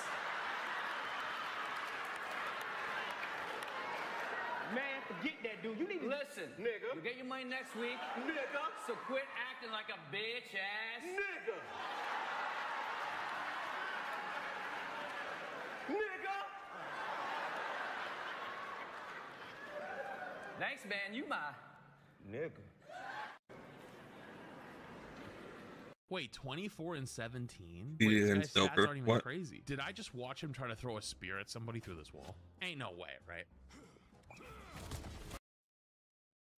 Man, forget that, dude. You need to... Listen, Nigga. You'll get your money next week. Nigga. So quit acting like a bitch ass. Nigga. Nigga. Thanks, man. You my... Nigga. Wait, 24 and 17? He Wait, didn't this guy's stats Stoker. aren't even What? crazy. Did I just watch him try to throw a spear at somebody through this wall? Ain't no way, right?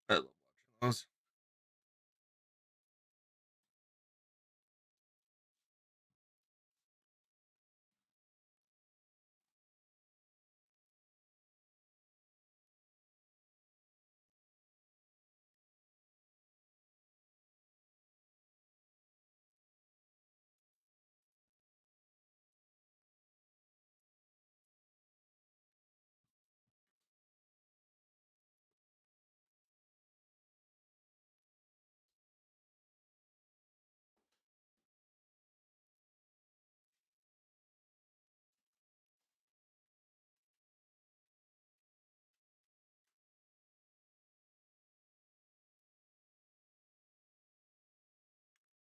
I love watching those.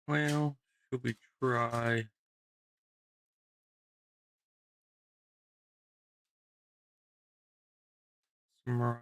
Well, should we try? Some rivals.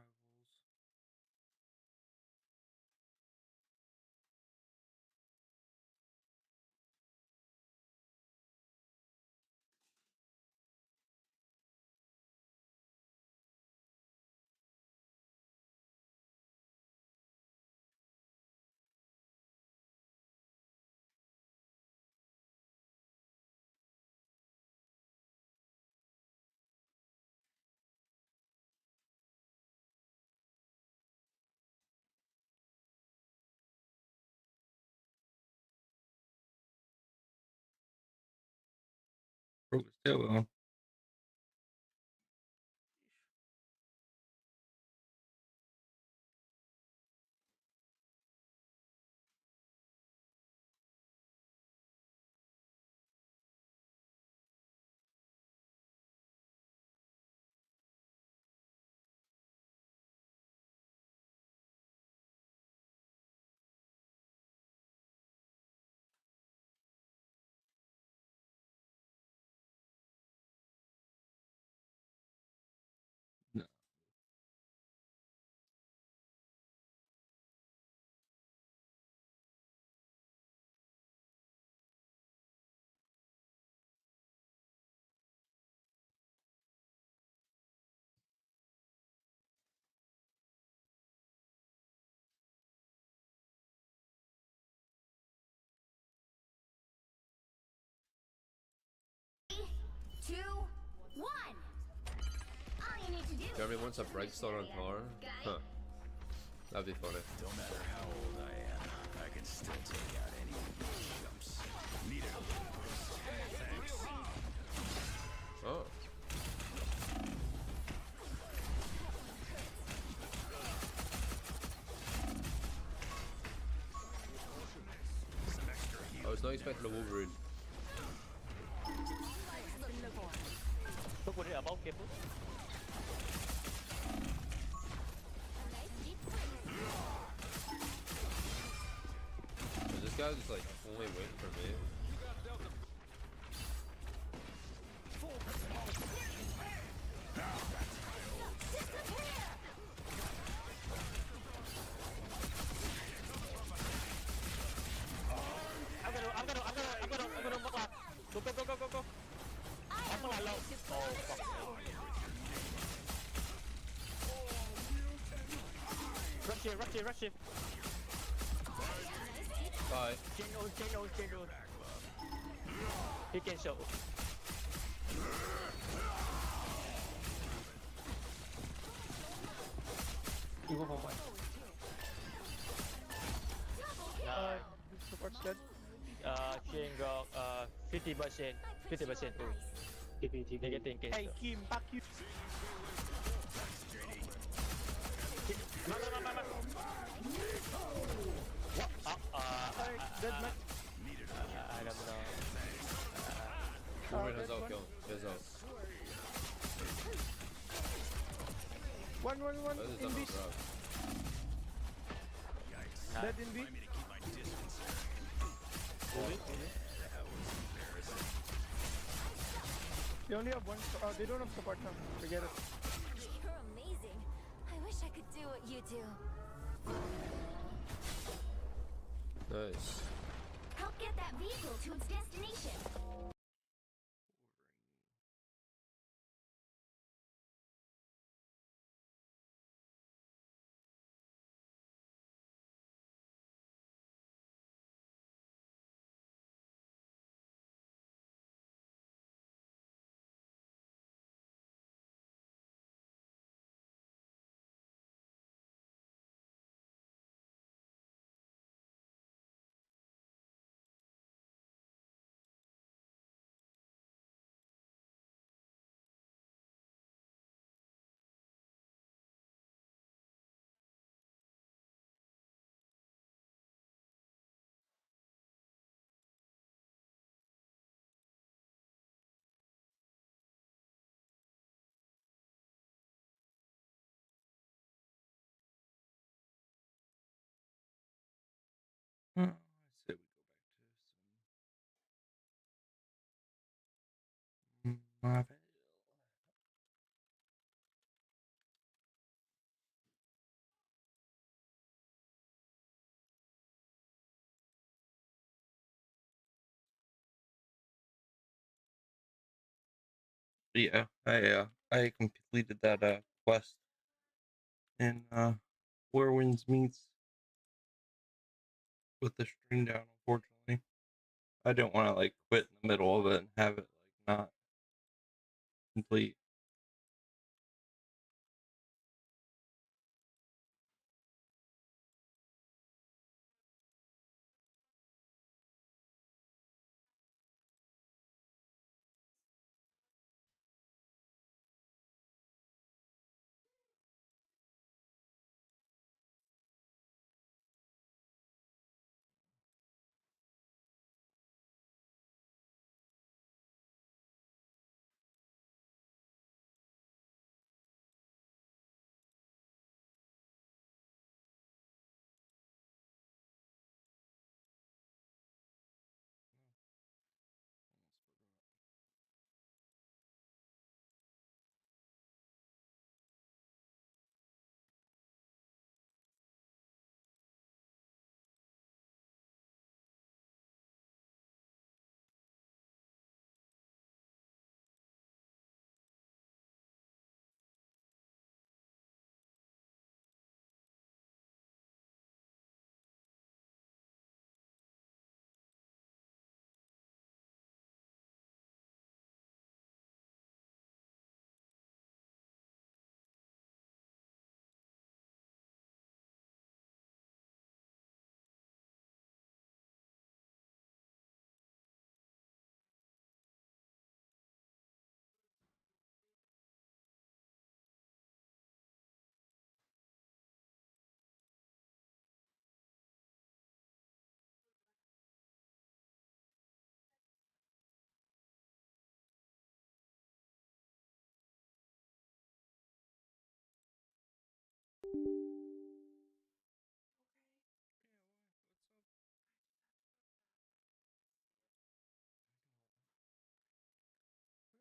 Broke his tailbone. No. Two, one. All you need to do. Jeremy wants a breakstone on car? Huh. That'd be funny. No matter how old I am, I can still take out any jumps. Need it. Thanks. Oh. I was not expecting a Wolverine. Look what here, about careful. This guy's just like only waiting for me. Rush it. Bye. Chain ult. He can show. You go for one. Support's dead. Chain got 50%. 50% ult. Negating cancel. Hey, Kim, back you. Dead man. I don't know. Ruben has out kill. He's out. One This is in the beast. Dead in B. They only have one. They don't have support now. Forget it. You're amazing. I wish I could do what you do. Nice. Help get that vehicle to its destination. I say we go back to some Marvel. Yeah, I completed that quest in Where Winds Meets with the string down. Unfortunately, I didn't want to like quit in the middle of it and have it like not complete.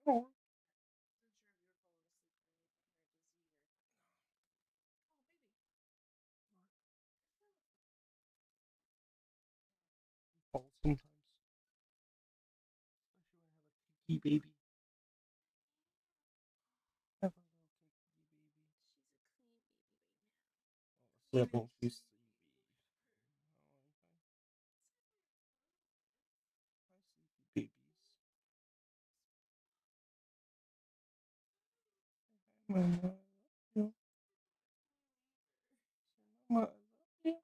Oh. Sometimes, especially when I have a kiki baby. Have a little kiki baby. slipping. She's babies. Mama, you. Mama, you.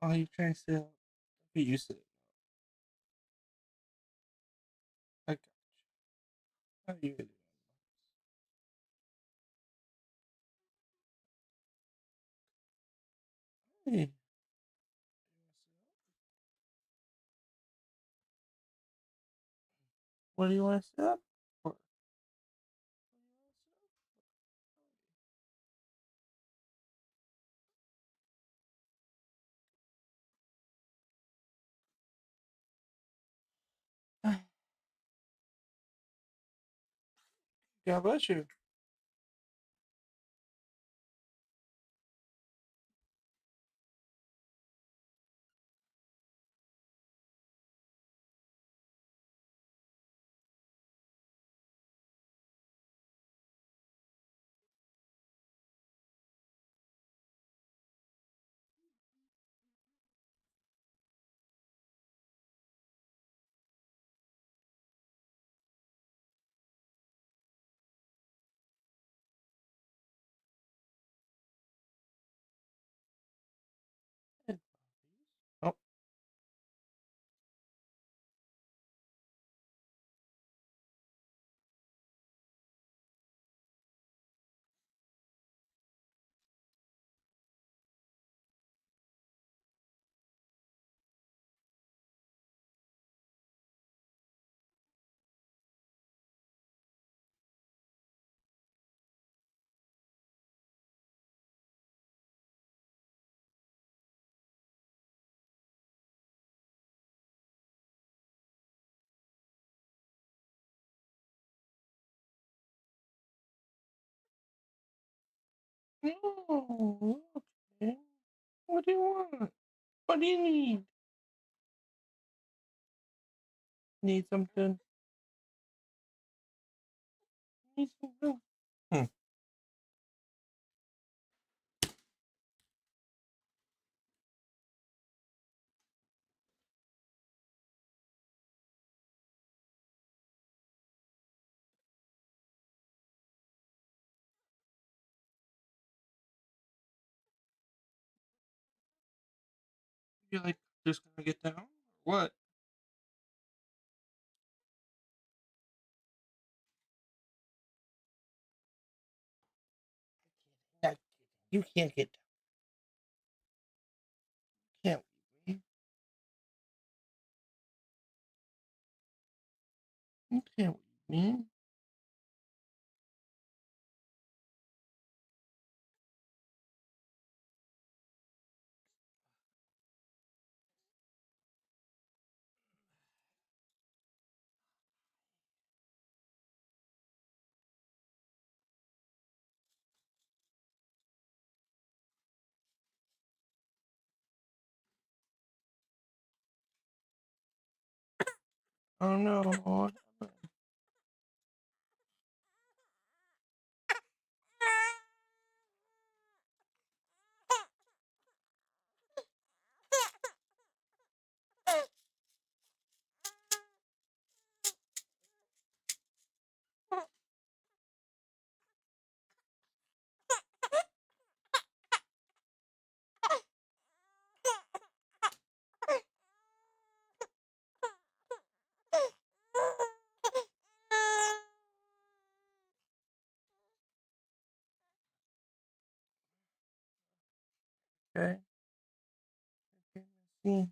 Oh, you trying to sit up? Look at you sit. I got you. How you doing? Hey. What do you want to sit up for? God bless you. Oh. Oh, okay. What do you want? What do you need? Need something? Need something? You like just gonna get down? Or what? Not kidding. You can't get down. You can't leave me. You can't leave me. Oh no. Okay. Okay, let's see.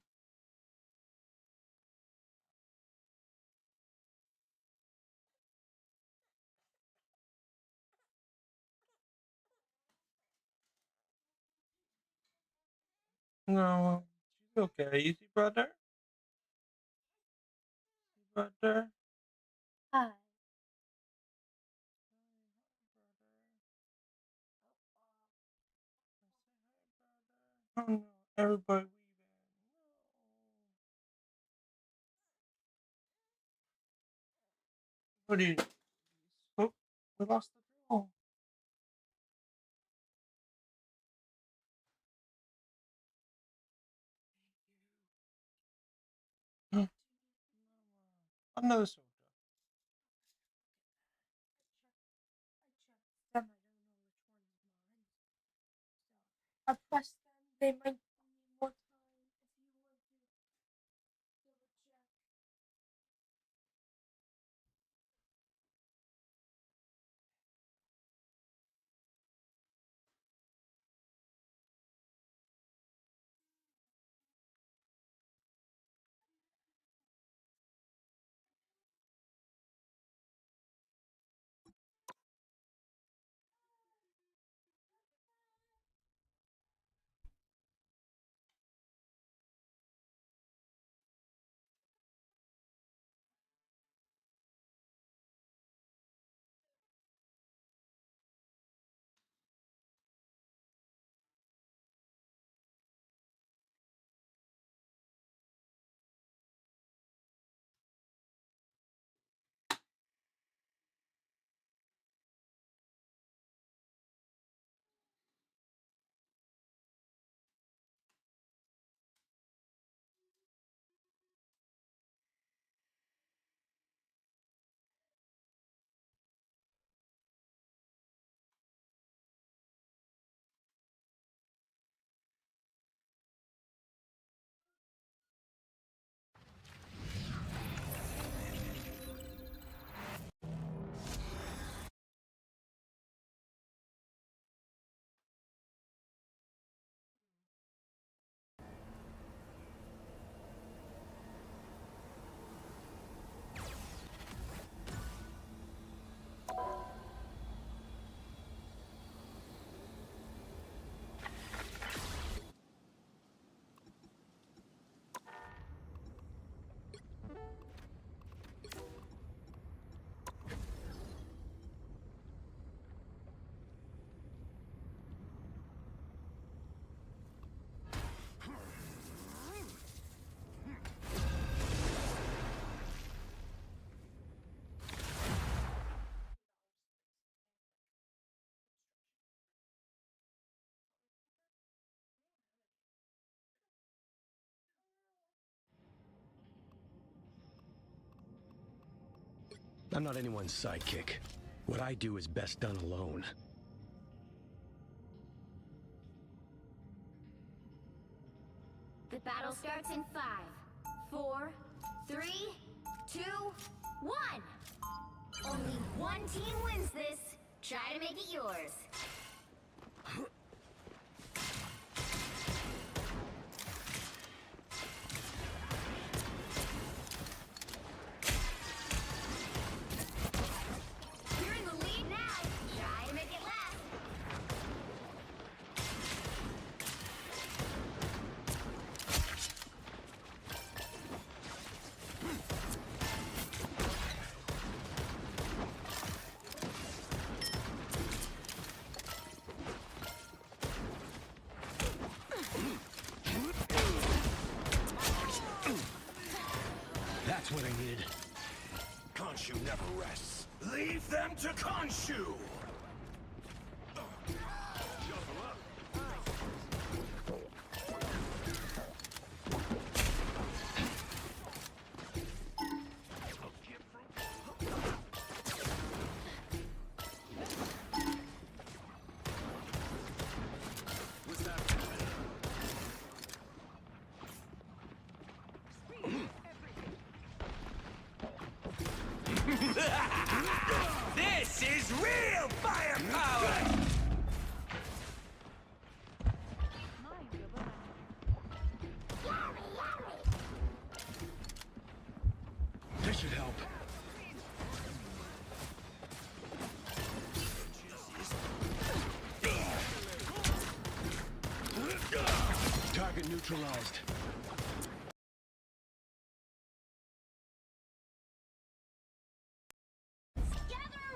No, she's okay. You see, brother? Brother? Hi. Oh no, everybody. What do you? Oh, we lost the Another soldier. I pressed them. They might need more time if you want to double check. I'm not anyone's sidekick. What I do is best done alone. The battle starts in 5, 4, 3, 2, 1. Only one team wins this. Try to make it yours. You're in the lead now. Try to make it last. That's what I needed. Khonshu never rests. Leave them to Khonshu! This is real firepower! This should help. Target neutralized.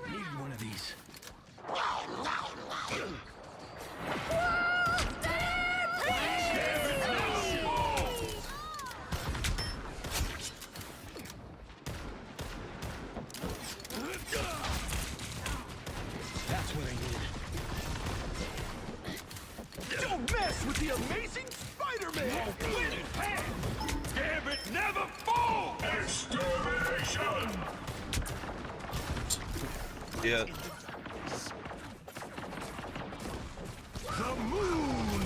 Need one of these. That's what I need. Don't mess with the amazing Spider-Man! Win in hand! Gambit never falls! Extermination! yet. The moon!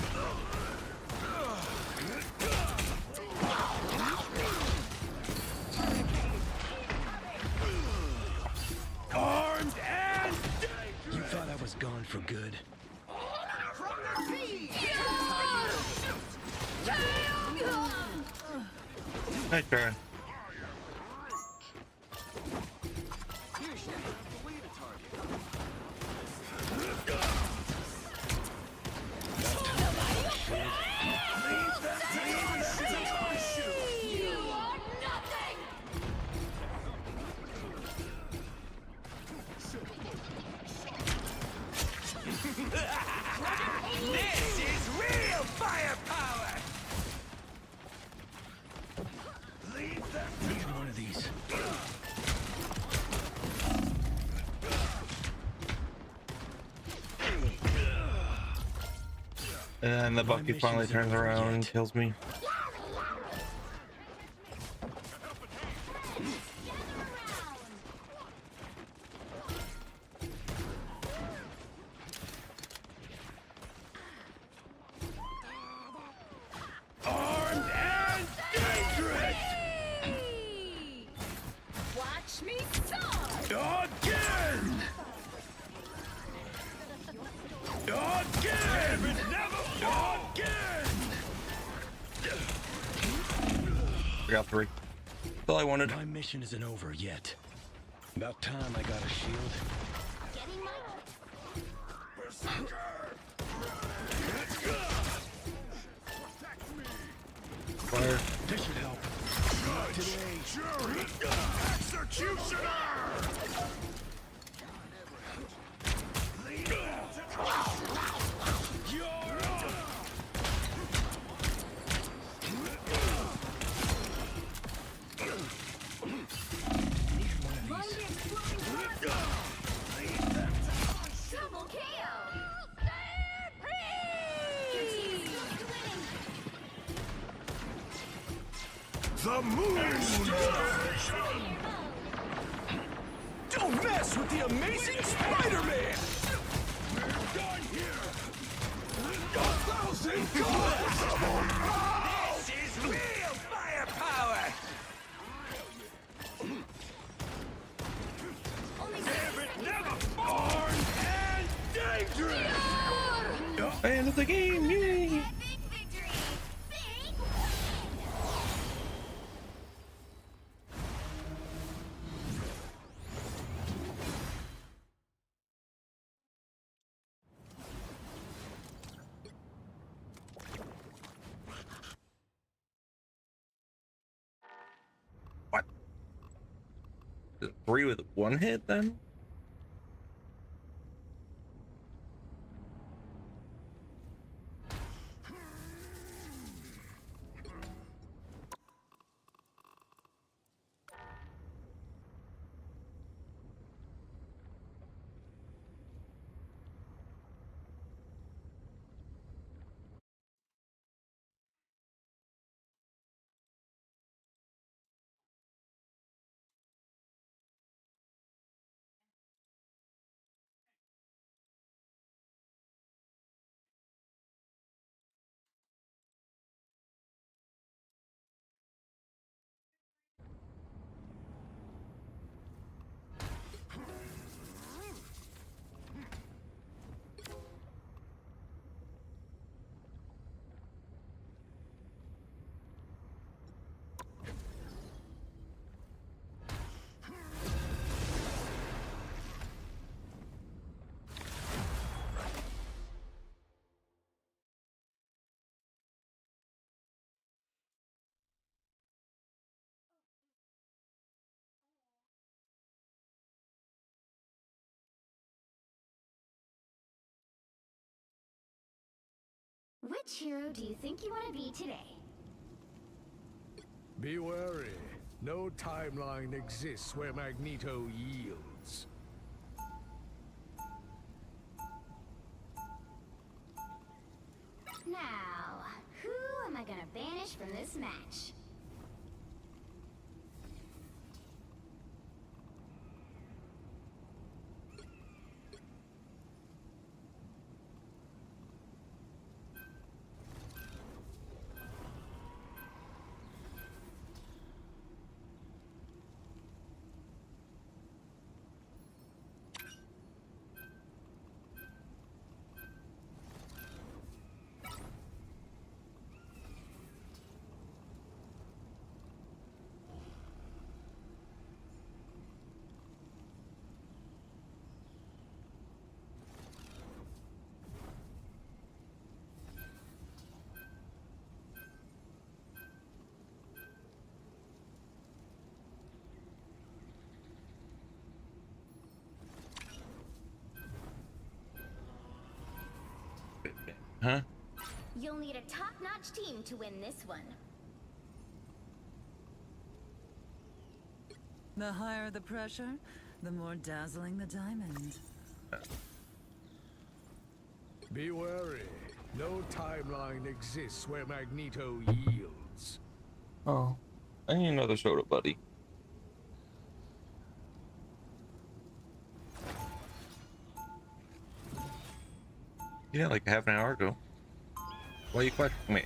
Armed and dangerous! You thought I was gone for good? From their feet! Nice try. This is real firepower! Leave them. Need one of these. And the Bucky finally turns around and kills me. Armed and dangerous! Watch me stop! Again! Again! Again! I got 3. That's all I wanted. My mission isn't over yet. About time I got a shield. Getting my Fire. This should help. Not today. Jury! Executioner! double KO! The moon! Don't mess with the amazing Spider-Man! We're done here! 1,000 goals! This is real firepower! Never armed and dangerous! End of the game! Yay! What? 3 with 1 hit then? Which hero do you think you want to be today? Be wary. No timeline exists where Magneto yields. Now, who am I gonna banish from this match? Huh? You'll need a top-notch team to win this one. The higher the pressure, the more dazzling the diamond. Be wary. No timeline exists where Magneto yields. Oh, I need another soda, buddy. Yeah, like half an hour ago. Why are you questioning me?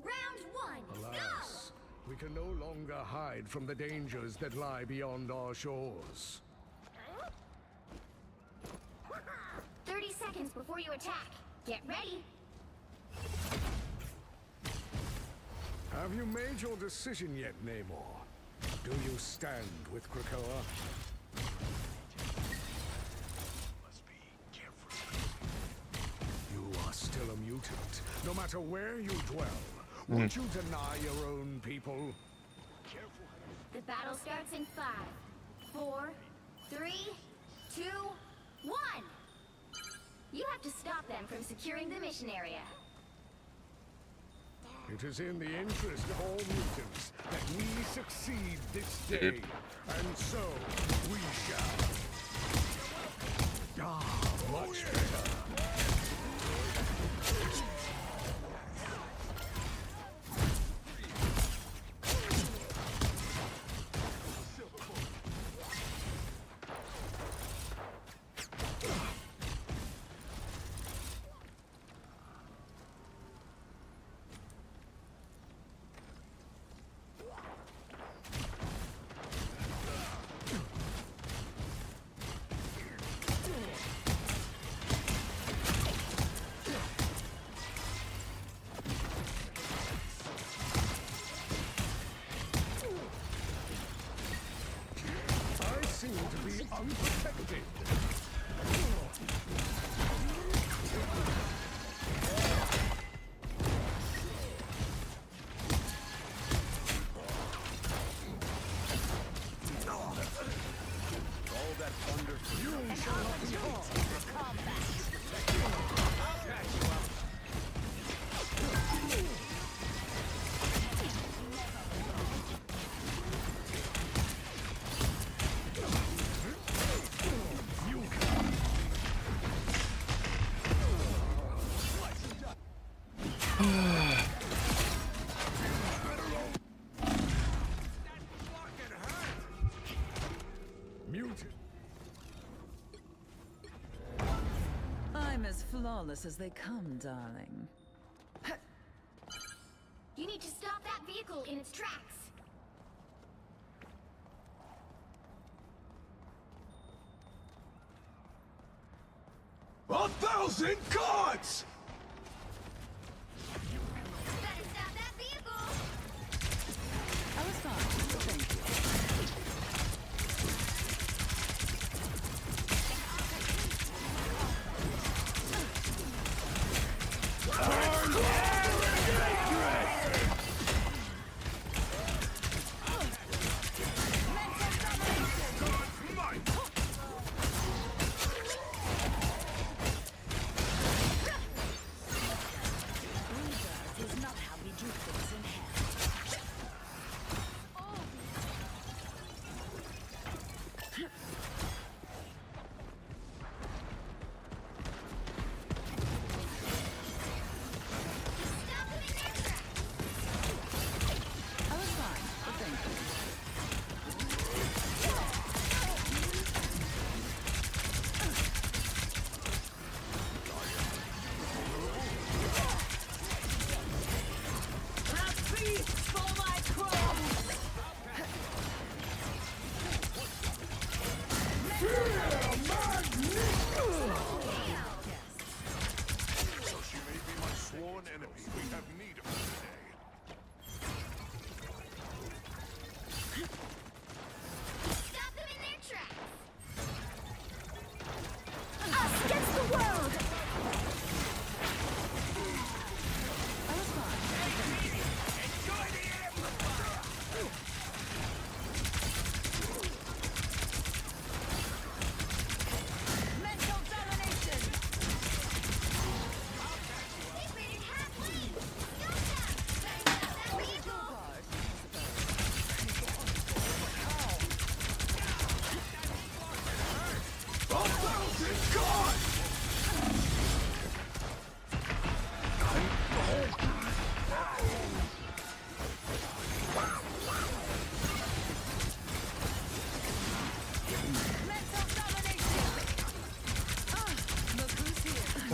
Round one. Alas, we can no longer hide from the dangers that lie beyond our shores. 30 seconds before you attack. Get ready. Have you made your decision yet, Namor? Do you stand with Krakoa? You are still a mutant, no matter where you dwell. Won't you deny your own people? The battle starts in 5, 4, 3, 2, 1. You have to stop them from securing the mission area. It is in the interest of all mutants that we succeed this day, and so we shall. Ah, much better. Seem to be unprotected. All that thunder. You shall not be harmed. I'm as flawless as they come, darling. You need to stop that vehicle in its tracks. A thousand gods! Better stop that vehicle. I was fine, thank you.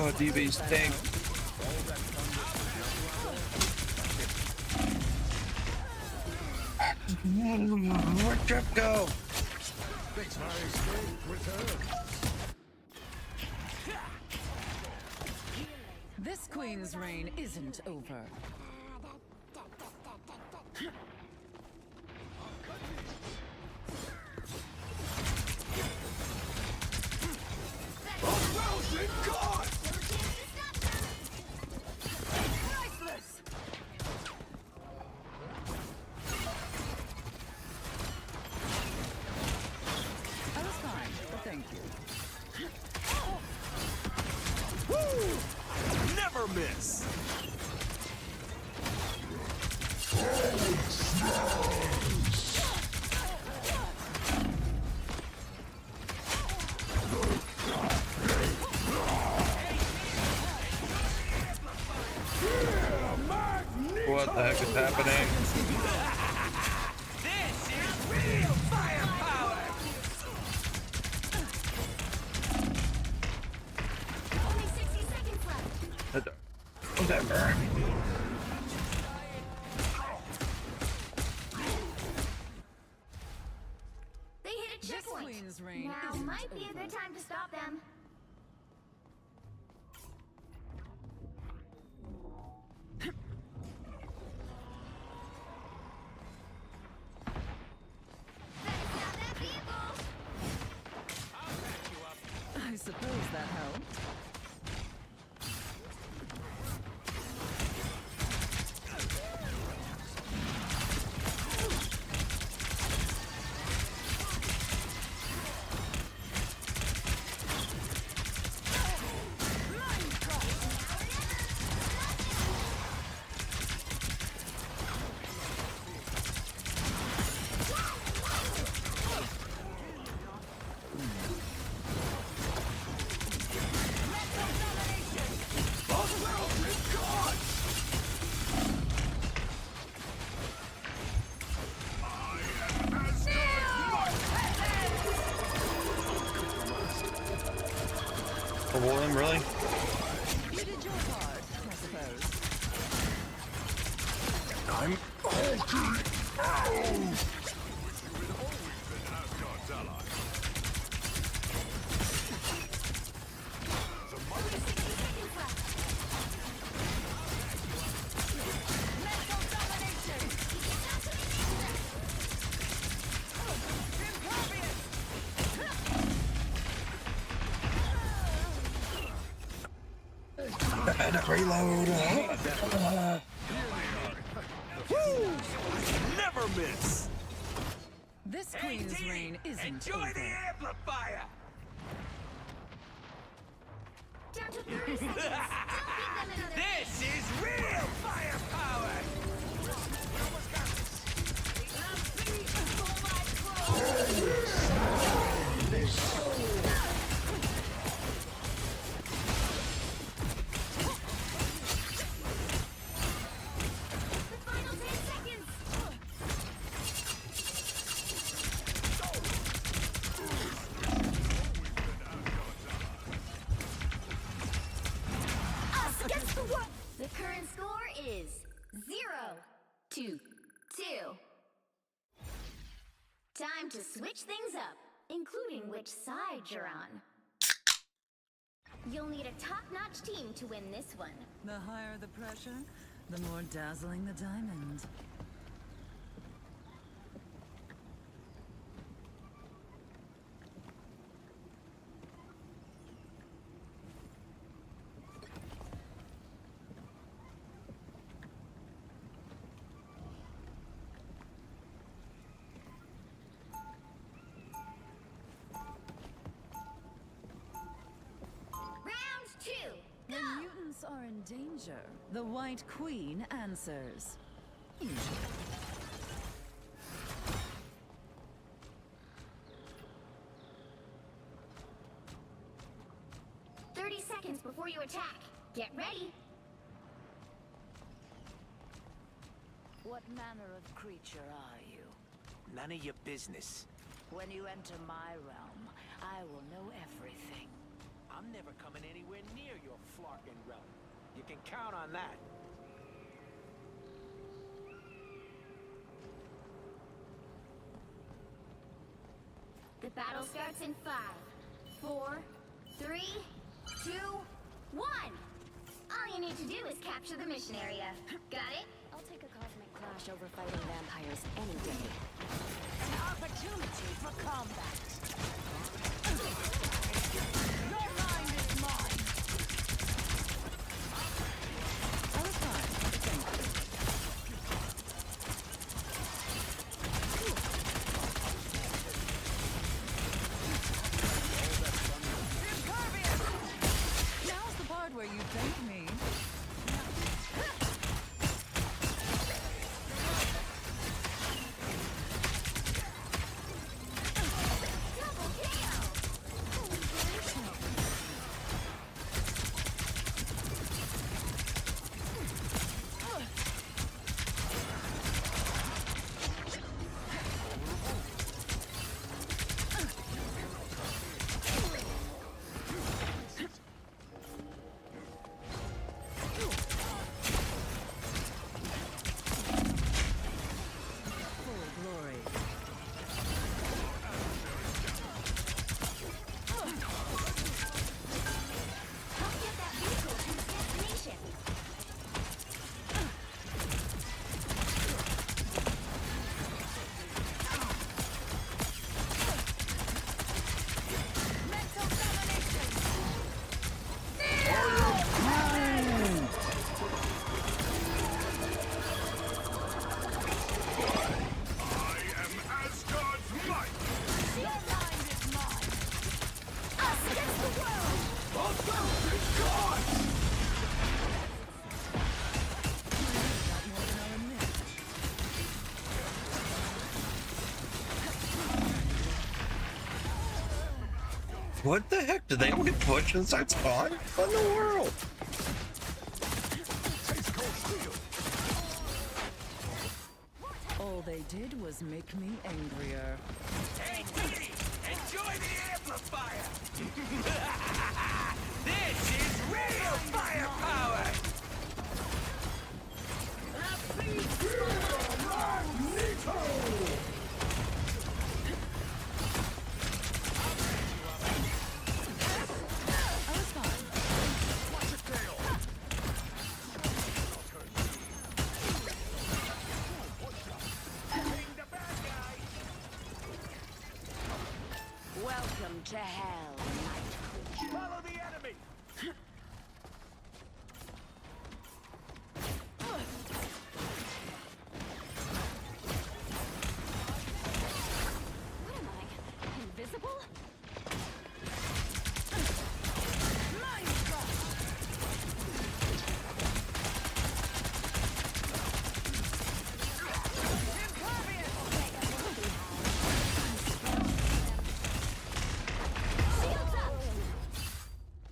Oh, DB stink. Where'd Jeff go? This queen's reign isn't over. I was fine, but thank you. Woo! Never miss! What the heck is happening? This is real firepower! Only 60 seconds left. Whatever. They hit a checkpoint. Queen's reign Now isn't might be a over. good time to stop them. I suppose that helped. For William, really? You did your part, I suppose. I'm I had to reload. Never miss! This queen's reign isn't Enjoy over. the amplifier! Down to 30 seconds. Don't beat them another. This is real firepower! The final 10 seconds. Us against the world. The current score is 0-2. Time to switch things up, including which side you're on. You'll need a top-notch team to win this one. The higher the pressure, the more dazzling the diamond. Round 2. The mutants are in danger. The White Queen answers. Usually. 30 seconds before you attack. Get ready. What manner of creature are you? None of your business. When you enter my realm, I will know everything. I'm I'm never coming anywhere near your flarkin' relic. You can count on that. The battle starts in 5, 4, 3, 2, 1. All you need to do is capture the mission area. Got it? I'll take a cosmic clash over fighting vampires any day. An opportunity for combat. Your mind is mine. I was fine. Thank you. Now's the part where you thank me. What the heck? Did they all get pushed inside spawn? What in the world? All they did was make me angrier. Hey, Diddy! Enjoy the amplifier! This is real firepower! Welcome to hell, night. Follow the enemy! What am I? Invisible?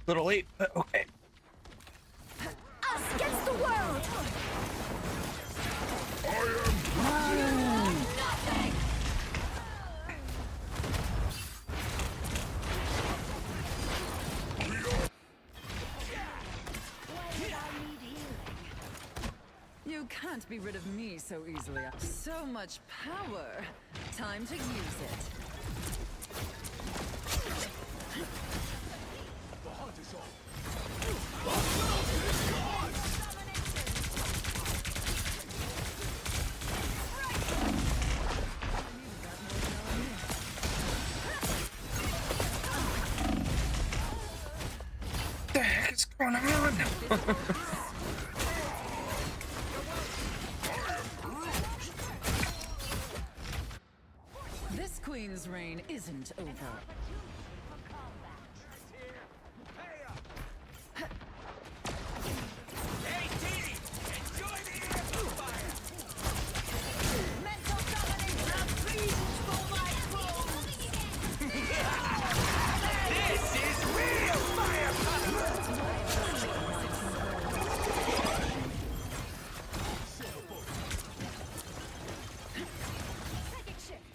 Little late, but okay. Us against the world! Nothing! You can't be rid of me so easily. So much power. Time to use it. What the heck is going on? This queen's reign isn't over. Hey, Diddy! Enjoy the amplifier! Mental domination! Please for my bones! This is real firepower! Second shift.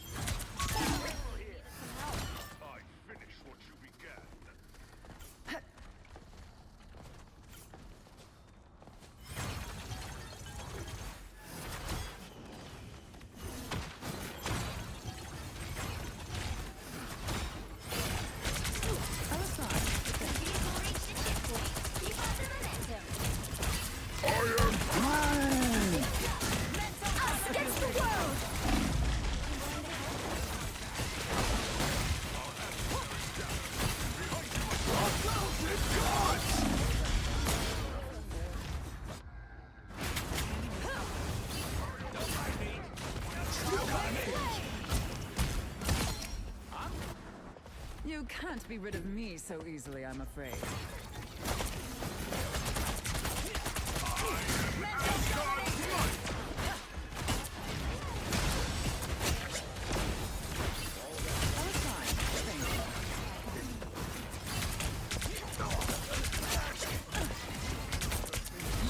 You can't be rid of me so easily, I'm afraid.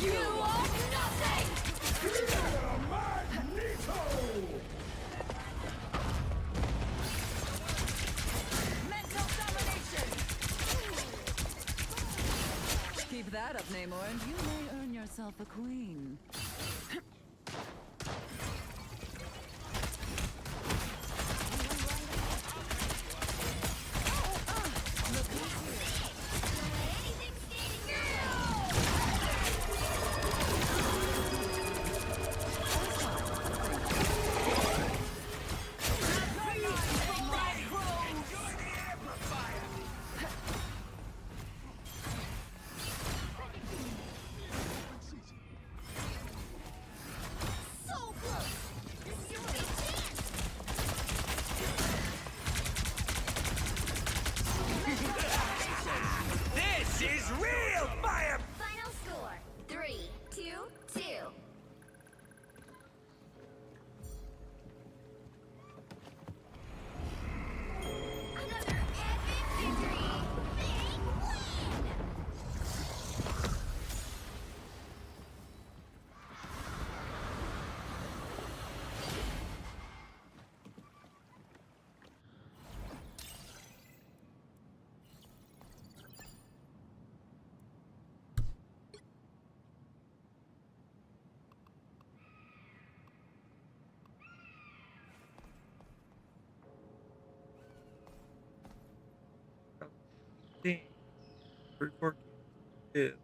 You are nothing! Mental domination! Keep that up, Namor, and you may earn yourself a queen. This is real fire! Final score 3-2-2. Another epic victory! Big win! Dang. 34 kids.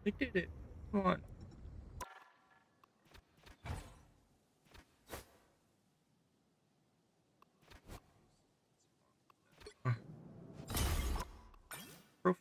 They did it. Come on. Trophy.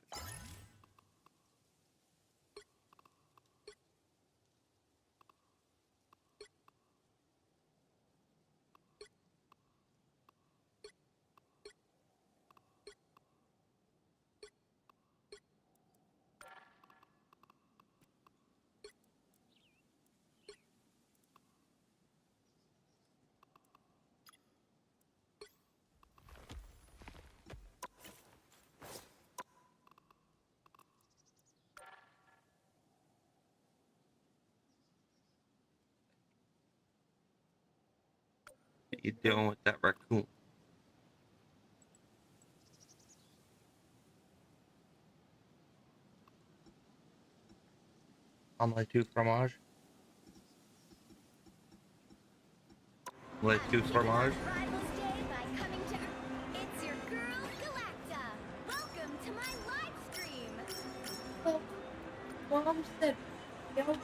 What you doing with that raccoon? Omelette du fromage. Omelette du fromage. Rivals Day by coming to It's your girl, Galacta. Welcome to my live stream. Well, Mom said, no.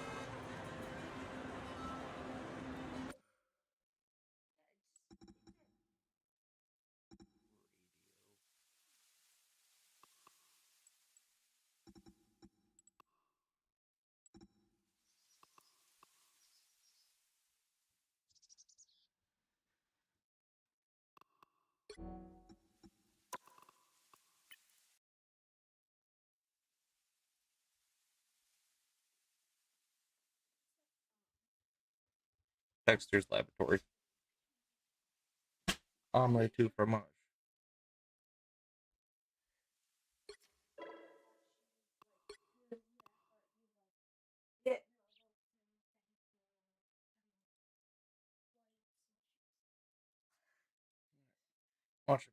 Dexter's Laboratory. Omelette 2 fromage. Watch it.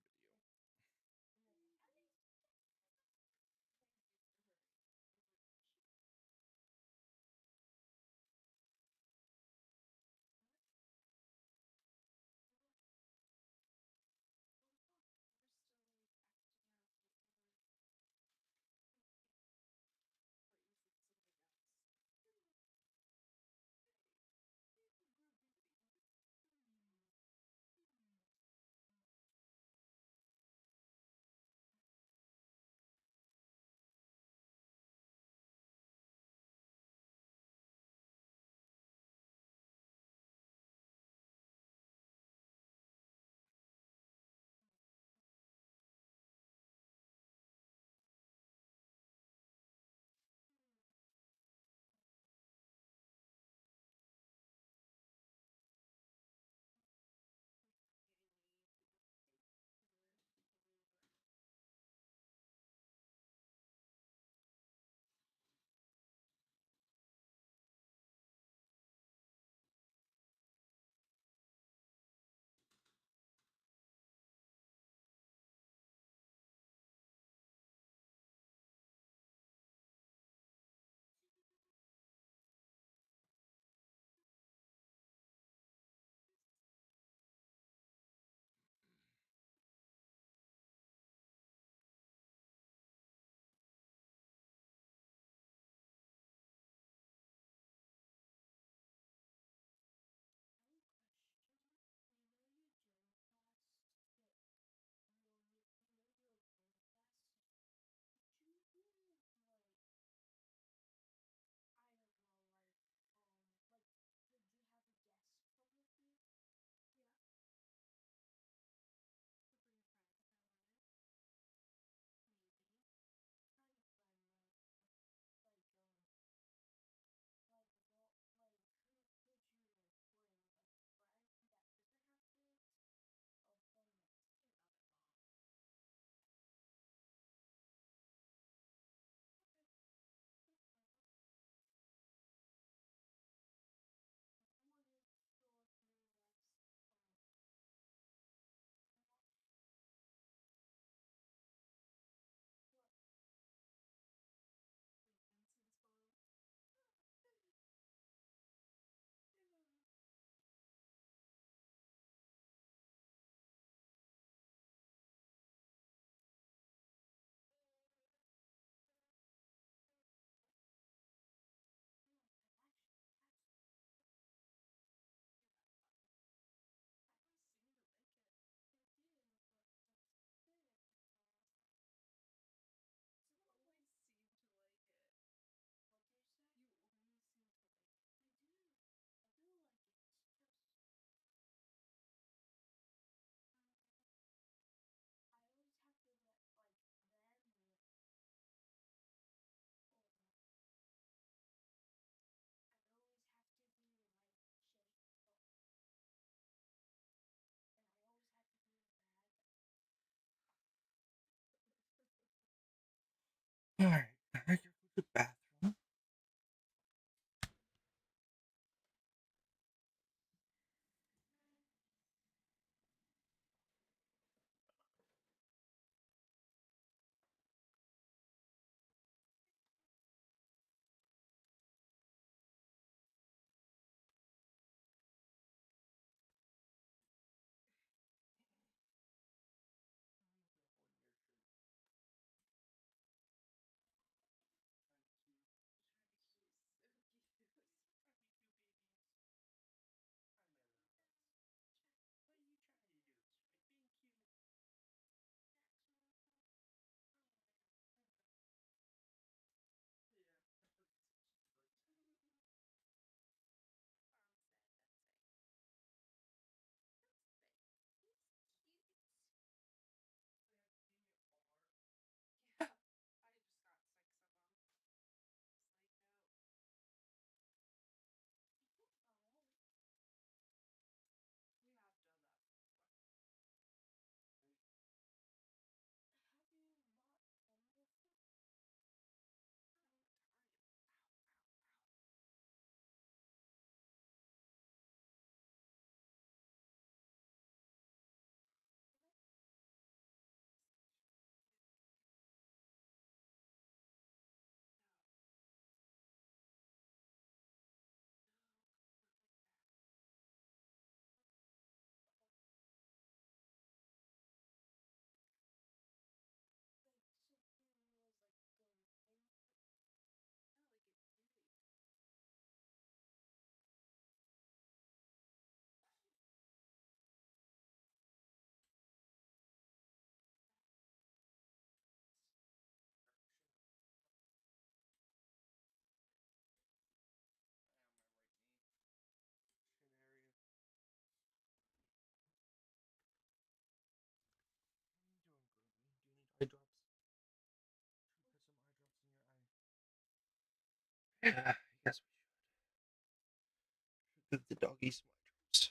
Alright, I gotta go to the bathroom. Yeah, yes. The doggy smarts.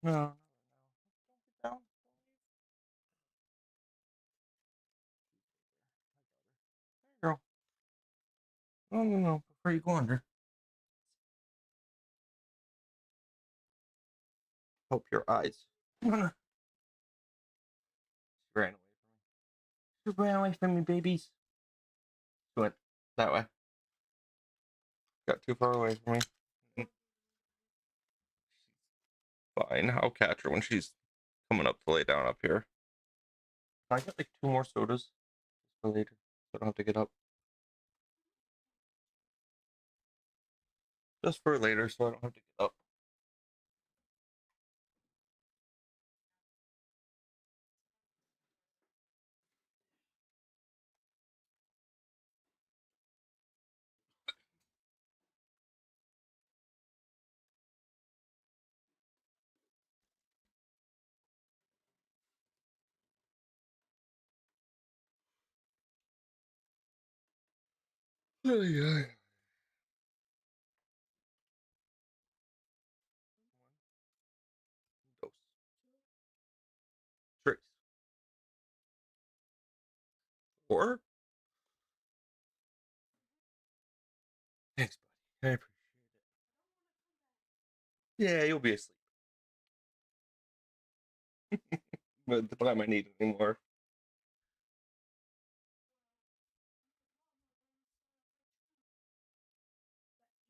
No. Don't girl. No. Before you go under. Help your eyes. She ran away from me. She ran away from me, babies. She went that way. Got too far away from me. Fine, I'll catch her when she's coming up to lay down up here. Can I get like 2 more sodas for later, so I don't have to get up? Just for later, so I don't have to get up. Oh, yeah. Dose. Trace. 4? Thanks, buddy. I appreciate it. Yeah, you'll be asleep. By the time I need it anymore.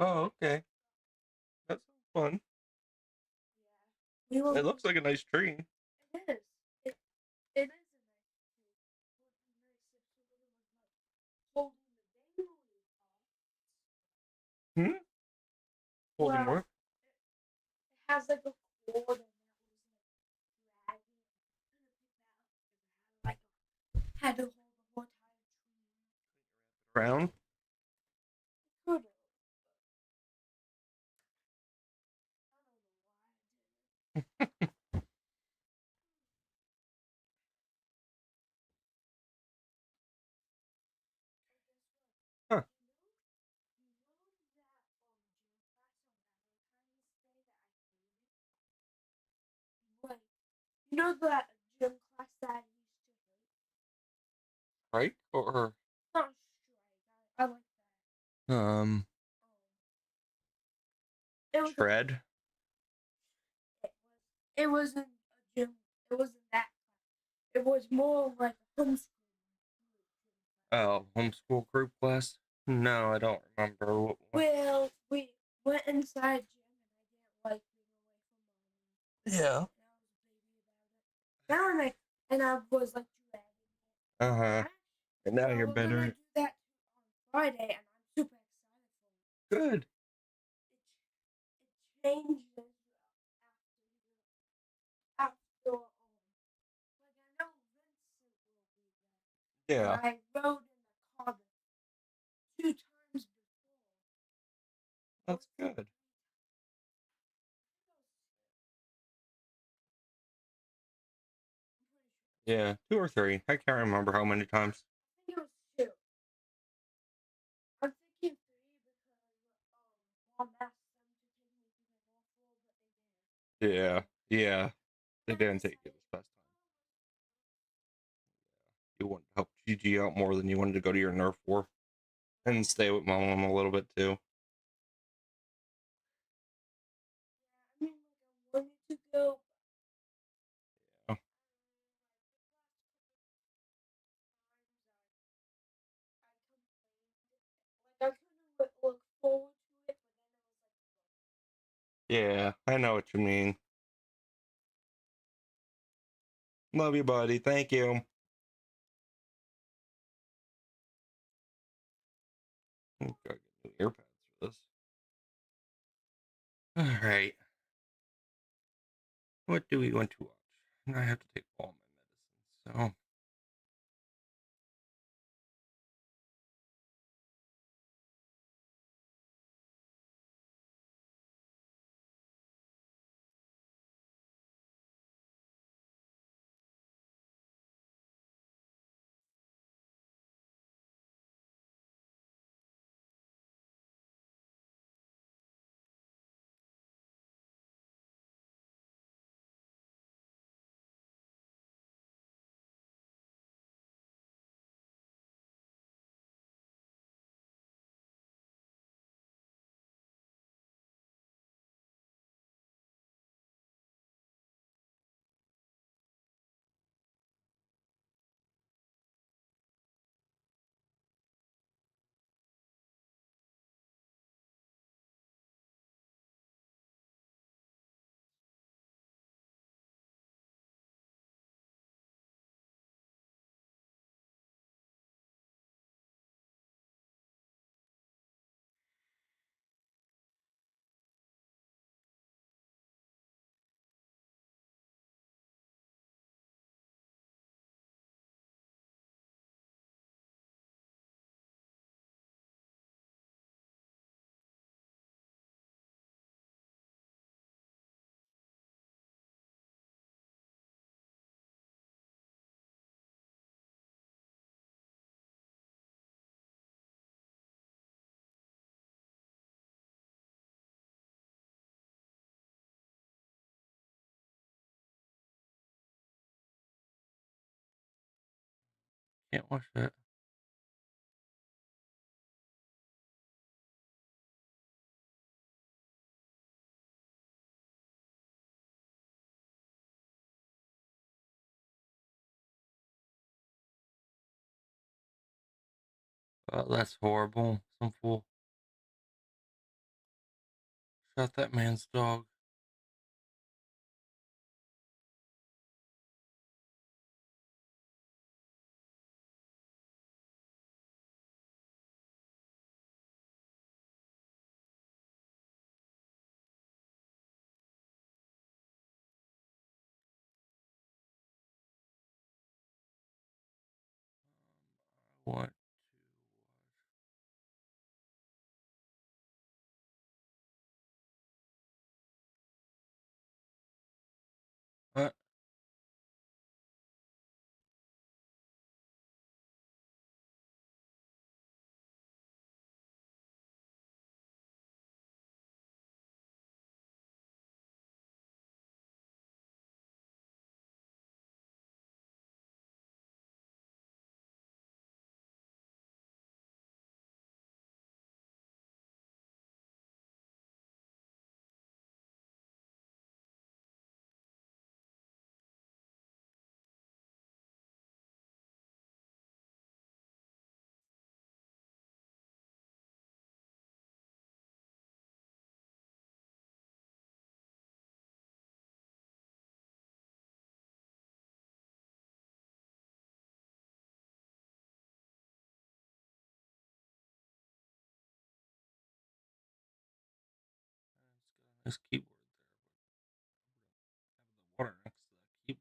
Oh, okay. That sounds fun. It looks like a nice tree. It is. It is a nice tree. Hmm? Holding Well, what? it has like a cord and that was like had to hold the whole entire tree. Round? Could have. Huh. Wait, you know that gym class that I used to hate? Right? Or Not strike. I like that. It was tread? it wasn't a gym. It wasn't that class. It was more like a homeschool. Oh, homeschool group class? No, I don't remember what one. Well, we went inside gym and I didn't like being away from mom. Yeah. And I was like dragging it. Uh-huh. And now you're We're better. gonna do that on Friday, and I'm super excited for it. Good. It changes after like I know Vincent will be there. Yeah. I rode in the car 2 times before. That's good. Yeah, 2 or 3. I can't remember how many times. I think it was 2. I'm thinking 3 because mom asked them to take me to the North Pole, but they didn't. Yeah. They didn't take it this past time. You wanted to help Gigi out more than you wanted to go to your Nerf war. And stay with mom a little bit too. Yeah, I know what you mean. Love you, buddy. Thank you. Gotta get new earpads for this. Alright. What do we want to watch? I have to take all my medicines, so. Can't watch that. That's horrible. Some fool shot that man's dog. What? What? This keyboard there, but have the water next to the keyboard.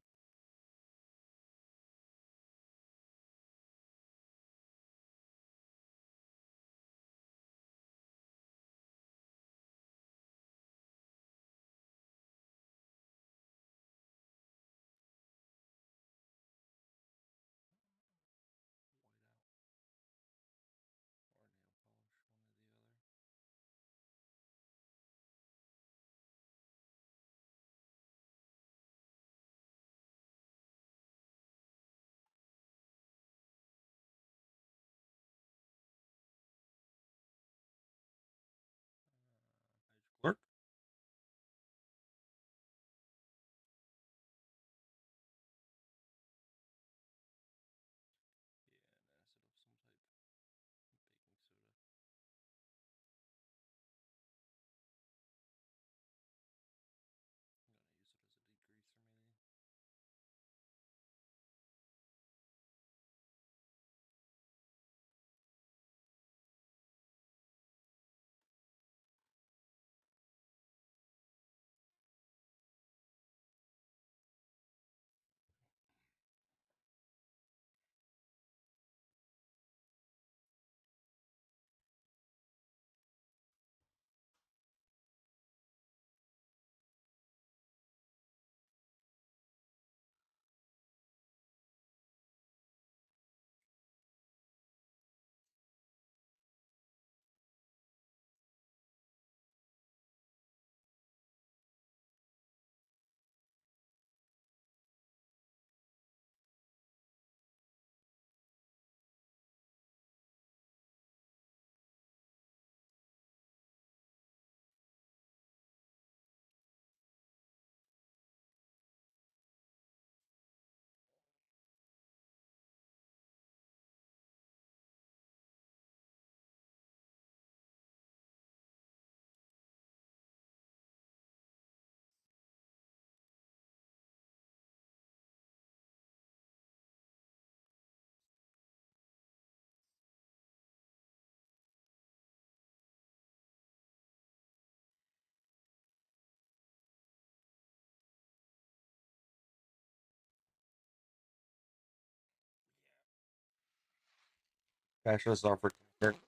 Fascists are for concern.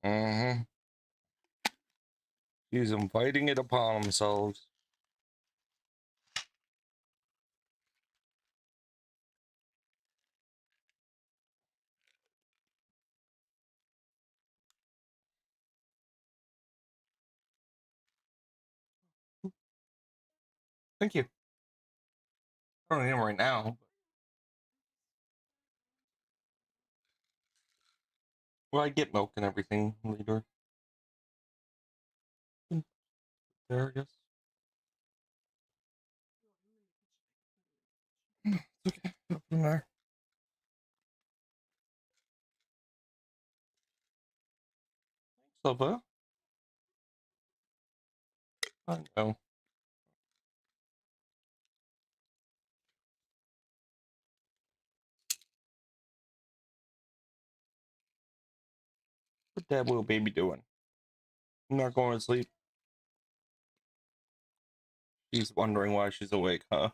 Mm-hmm. He's inviting it upon themselves. Thank you. I don't need him right now. Well, I get milk and everything later. There, I guess. It's okay. Up in there. Silva. I know. What that little baby doing? I'm not going to sleep. She's wondering why she's awake, huh?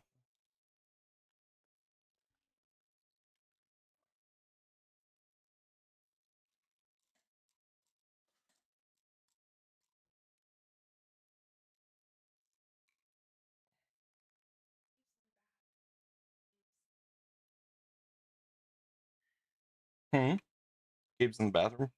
Hmm? Gabe's in the bathroom.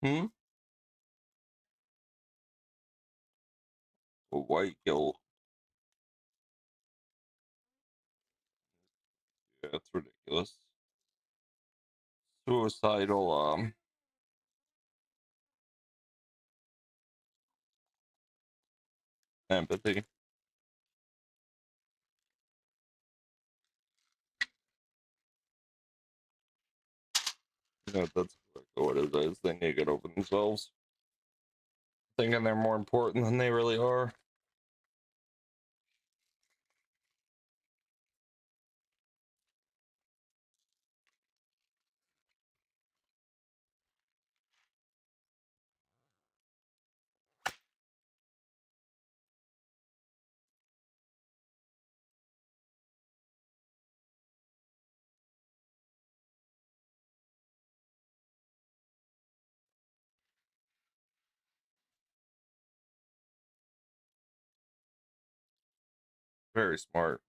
Hmm? A white guilt. Yeah, that's ridiculous. Suicidal, empathy. Yeah, that's what it is. They need to get over themselves. Thinking they're more important than they really are. Very smart.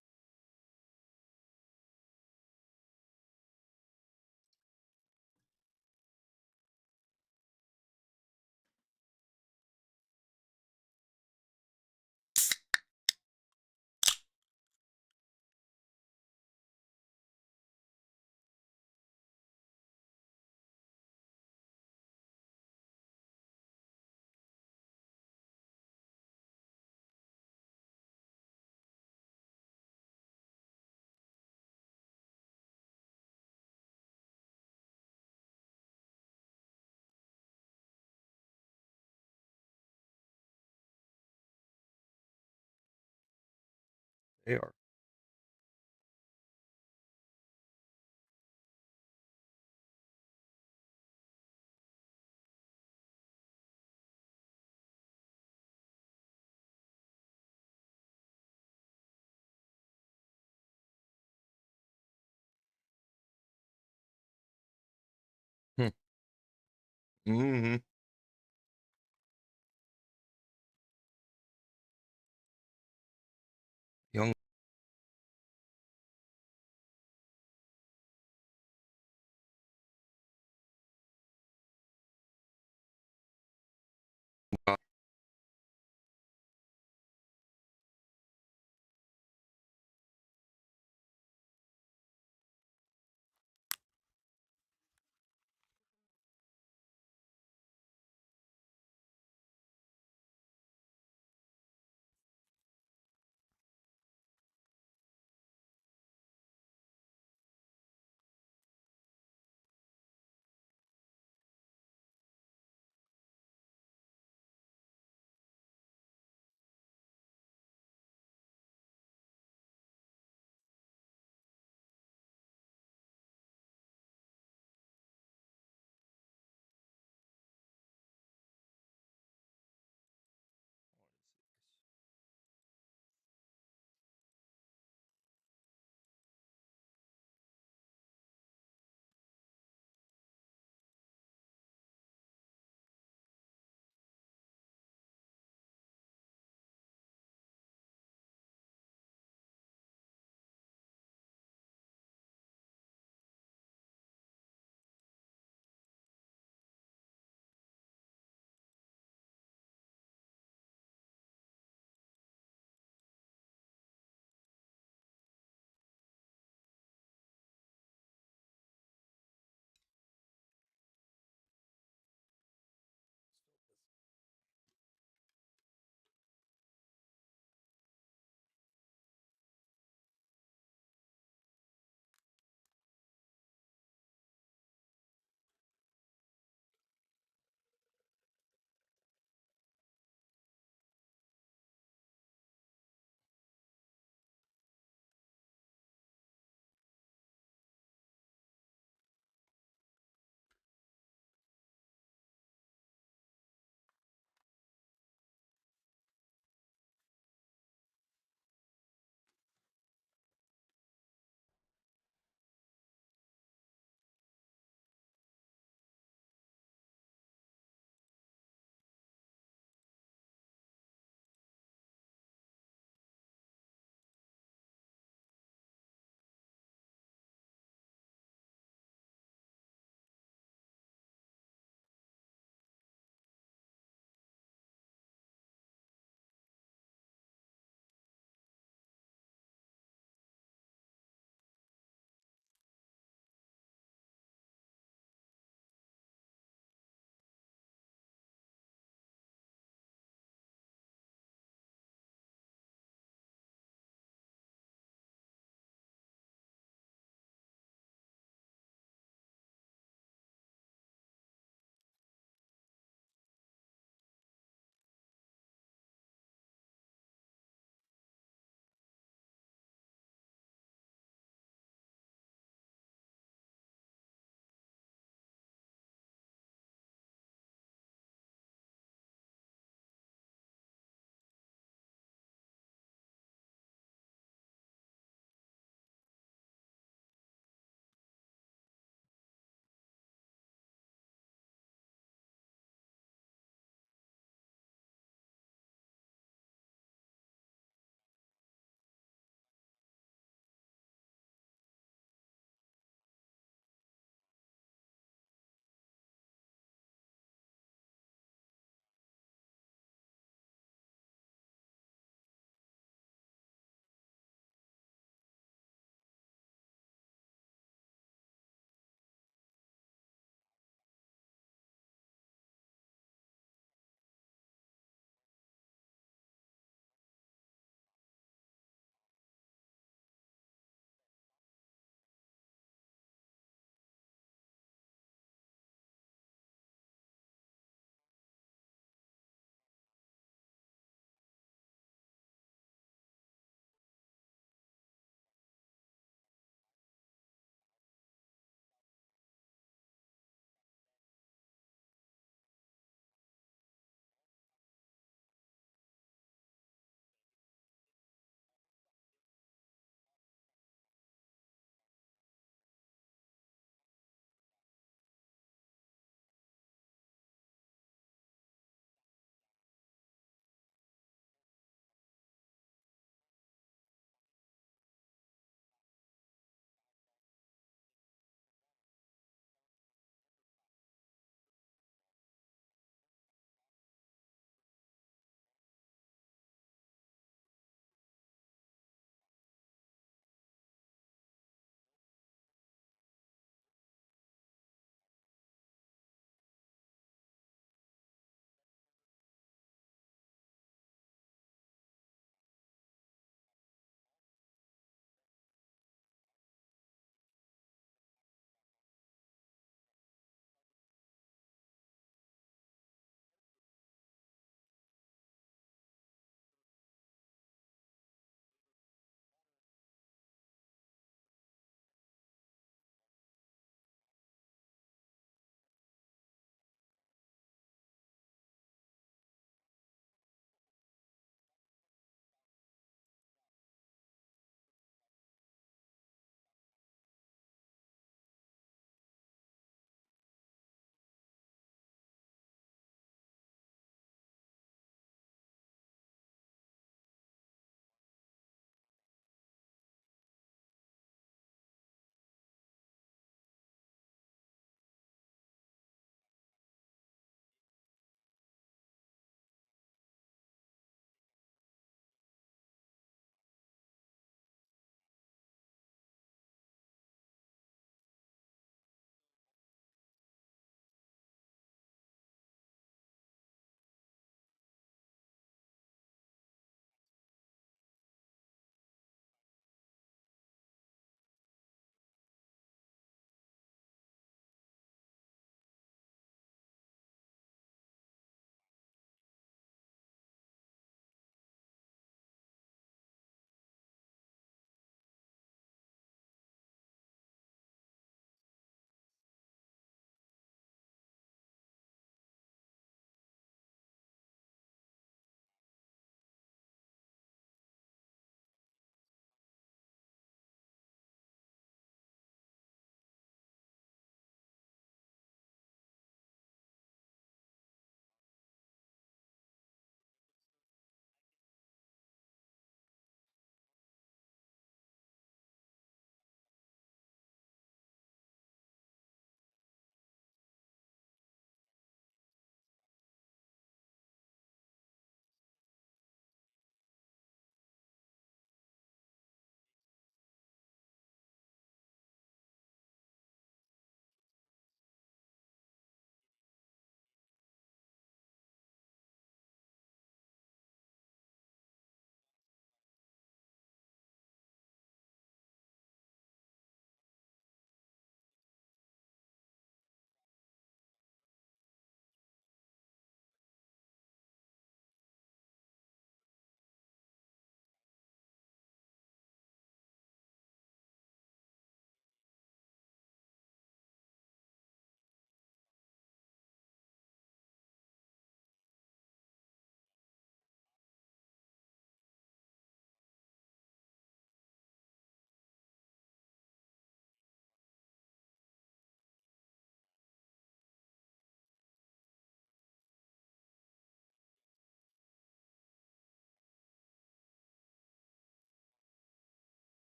They are. Mm-hmm. Young.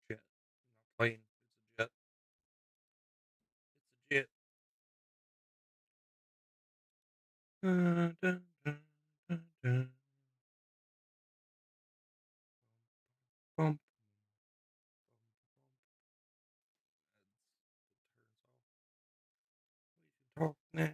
Jet. Not plane. It's a jet. It's a jet. Dun, dun, dun, dun, dun. Bump. Talk now.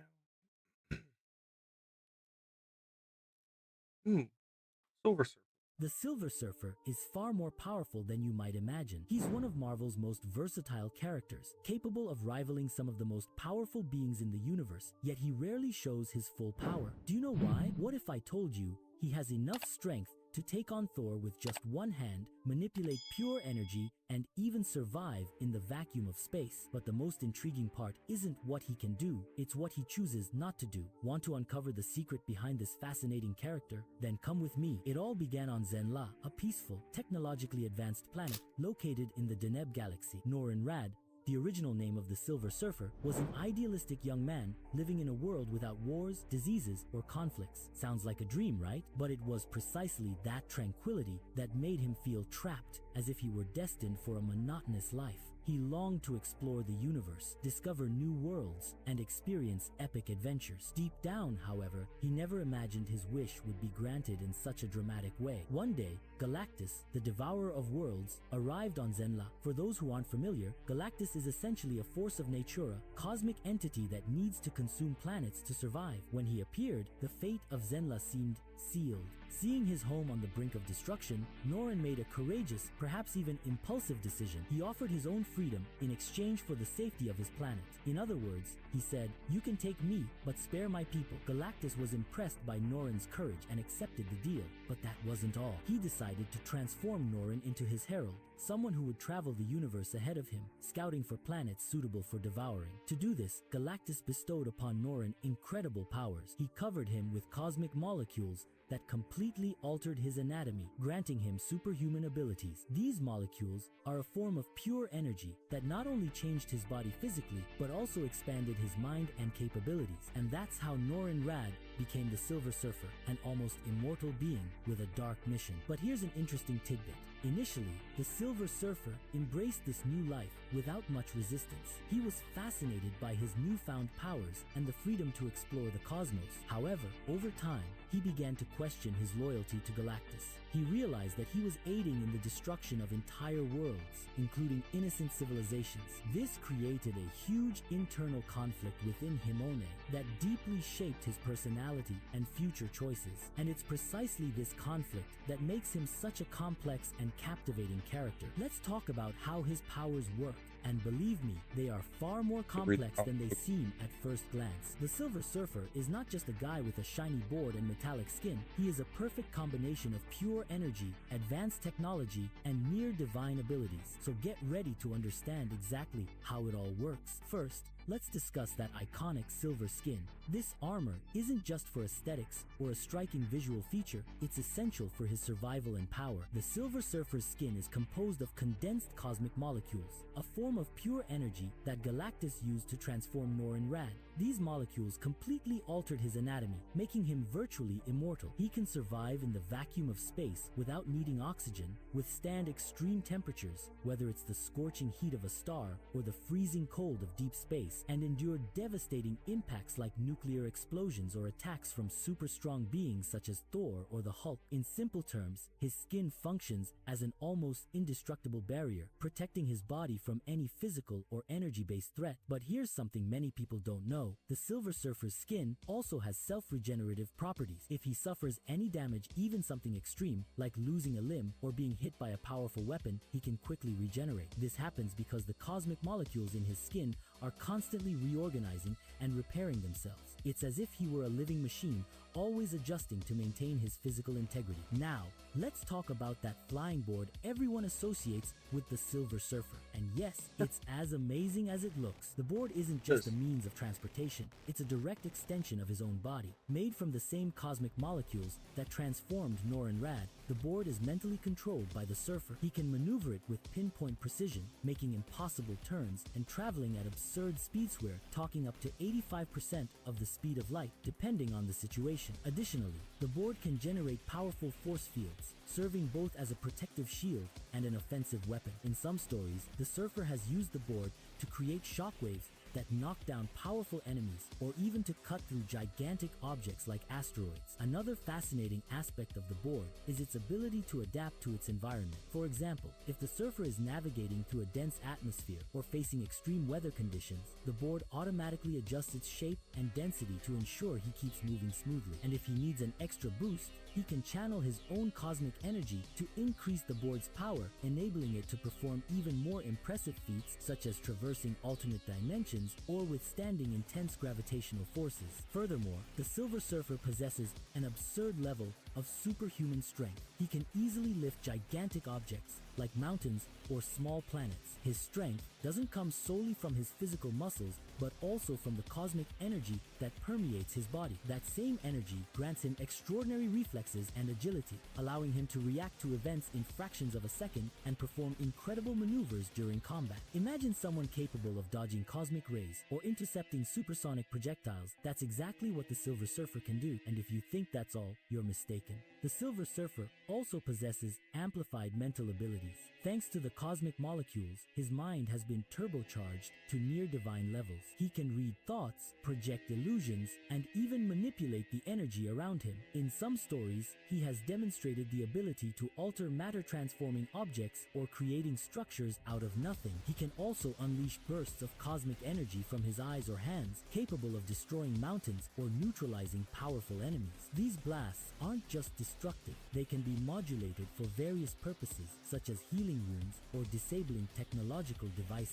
Silver Surfer. The Silver Surfer is far more powerful than you might imagine. He's one of Marvel's most versatile characters, capable of rivaling some of the most powerful beings in the universe, yet he rarely shows his full power. Do you know why? What if I told you he has enough strength to take on Thor with just one hand, manipulate pure energy, and even survive in the vacuum of space? But the most intriguing part isn't what he can do, it's what he chooses not to do. Want to uncover the secret behind this fascinating character? Then come with me. It all began on Zenla, a peaceful, technologically advanced planet located in the Deneb galaxy. Norrin Radd, the original name of the Silver Surfer, was an idealistic young man living in a world without wars, diseases, or conflicts. Sounds like a dream, right? But it was precisely that tranquility that made him feel trapped, as if he were destined for a monotonous life. He longed to explore the universe, discover new worlds, and experience epic adventures. Deep down, however, he never imagined his wish would be granted in such a dramatic way. One day, Galactus, the devourer of worlds, arrived on Zenla. For those who aren't familiar, Galactus is essentially a force of natura, cosmic entity that needs to consume planets to survive. When he appeared, the fate of Zenla seemed sealed. Seeing his home on the brink of destruction, Norrin made a courageous, perhaps even impulsive decision. He offered his own freedom in exchange for the safety of his planet. In other words, he said, "You can take me, but spare my people." Galactus was impressed by Norrin's courage and accepted the deal. But that wasn't all. He decided to transform Norrin into his herald, someone who would travel the universe ahead of him, scouting for planets suitable for devouring. To do this, Galactus bestowed upon Norrin incredible powers. He covered him with cosmic molecules that completely altered his anatomy, granting him superhuman abilities. These molecules are a form of pure energy that not only changed his body physically, but also expanded his mind and capabilities. And that's how Norrin Radd became the Silver Surfer, an almost immortal being with a dark mission. But here's an interesting tidbit. Initially, the Silver Surfer embraced this new life without much resistance. He was fascinated by his newfound powers and the freedom to explore the cosmos. However, over time, he began to question his loyalty to Galactus. He realized that he was aiding in the destruction of entire worlds, including innocent civilizations. This created a huge internal conflict within Himone that deeply shaped his personality and future choices. And it's precisely this conflict that makes him such a complex and captivating character. Let's talk about how his powers work. And believe me, they are far more complex than they seem at first glance. The Silver Surfer is not just a guy with a shiny board and metallic skin. He is a perfect combination of pure energy, advanced technology, and near divine abilities. So get ready to understand exactly how it all works. First, let's discuss that iconic silver skin. This armor isn't just for aesthetics or a striking visual feature, it's essential for his survival and power. The Silver Surfer's skin is composed of condensed cosmic molecules, a form of pure energy that Galactus used to transform Norrin Radd. These molecules completely altered his anatomy, making him virtually immortal. He can survive in the vacuum of space without needing oxygen, withstand extreme temperatures, whether it's the scorching heat of a star or the freezing cold of deep space, and endure devastating impacts like nuclear explosions or attacks from super strong beings such as Thor or the Hulk. In simple terms, his skin functions as an almost indestructible barrier, protecting his body from any physical or energy-based threat. But here's something many people don't know. The Silver Surfer's skin also has self-regenerative properties. If he suffers any damage, even something extreme, like losing a limb or being hit by a powerful weapon, he can quickly regenerate. This happens because the cosmic molecules in his skin are constantly reorganizing and repairing themselves. It's as if he were a living machine, always adjusting to maintain his physical integrity. Now, let's talk about that flying board everyone associates with the Silver Surfer. And yes, it's as amazing as it looks. The board isn't just a means of transportation, it's a direct extension of his own body. Made from the same cosmic molecules that transformed Norrin Radd, the board is mentally controlled by the Surfer. He can maneuver it with pinpoint precision, making impossible turns and traveling at absurd speeds, where talking up to 85% of the speed of light, depending on the situation. Additionally, the board can generate powerful force fields, serving both as a protective shield and an offensive weapon. In some stories, the Surfer has used the board to create shockwaves that knock down powerful enemies, or even to cut through gigantic objects like asteroids. Another fascinating aspect of the board is its ability to adapt to its environment. For example, if the Surfer is navigating through a dense atmosphere or facing extreme weather conditions, the board automatically adjusts its shape and density to ensure he keeps moving smoothly. And if he needs an extra boost, he can channel his own cosmic energy to increase the board's power, enabling it to perform even more impressive feats such as traversing alternate dimensions or withstanding intense gravitational forces. Furthermore, the Silver Surfer possesses an absurd level of superhuman strength. He can easily lift gigantic objects like mountains or small planets. His strength doesn't come solely from his physical muscles, but also from the cosmic energy that permeates his body. That same energy grants him extraordinary reflexes and agility, allowing him to react to events in fractions of a second and perform incredible maneuvers during combat. Imagine someone capable of dodging cosmic rays or intercepting supersonic projectiles. That's exactly what the Silver Surfer can do, and if you think that's all, you're mistaken. The Silver Surfer also possesses amplified mental abilities. Thanks to the cosmic molecules, his mind has been turbocharged to near-divine levels. He can read thoughts, project illusions, and even manipulate the energy around him. In some stories, he has demonstrated the ability to alter matter-transforming objects or creating structures out of nothing. He can also unleash bursts of cosmic energy from his eyes or hands, capable of destroying mountains or neutralizing powerful enemies. These blasts aren't just destructive, they can be modulated for various purposes, such as healing wounds or disabling technological devices.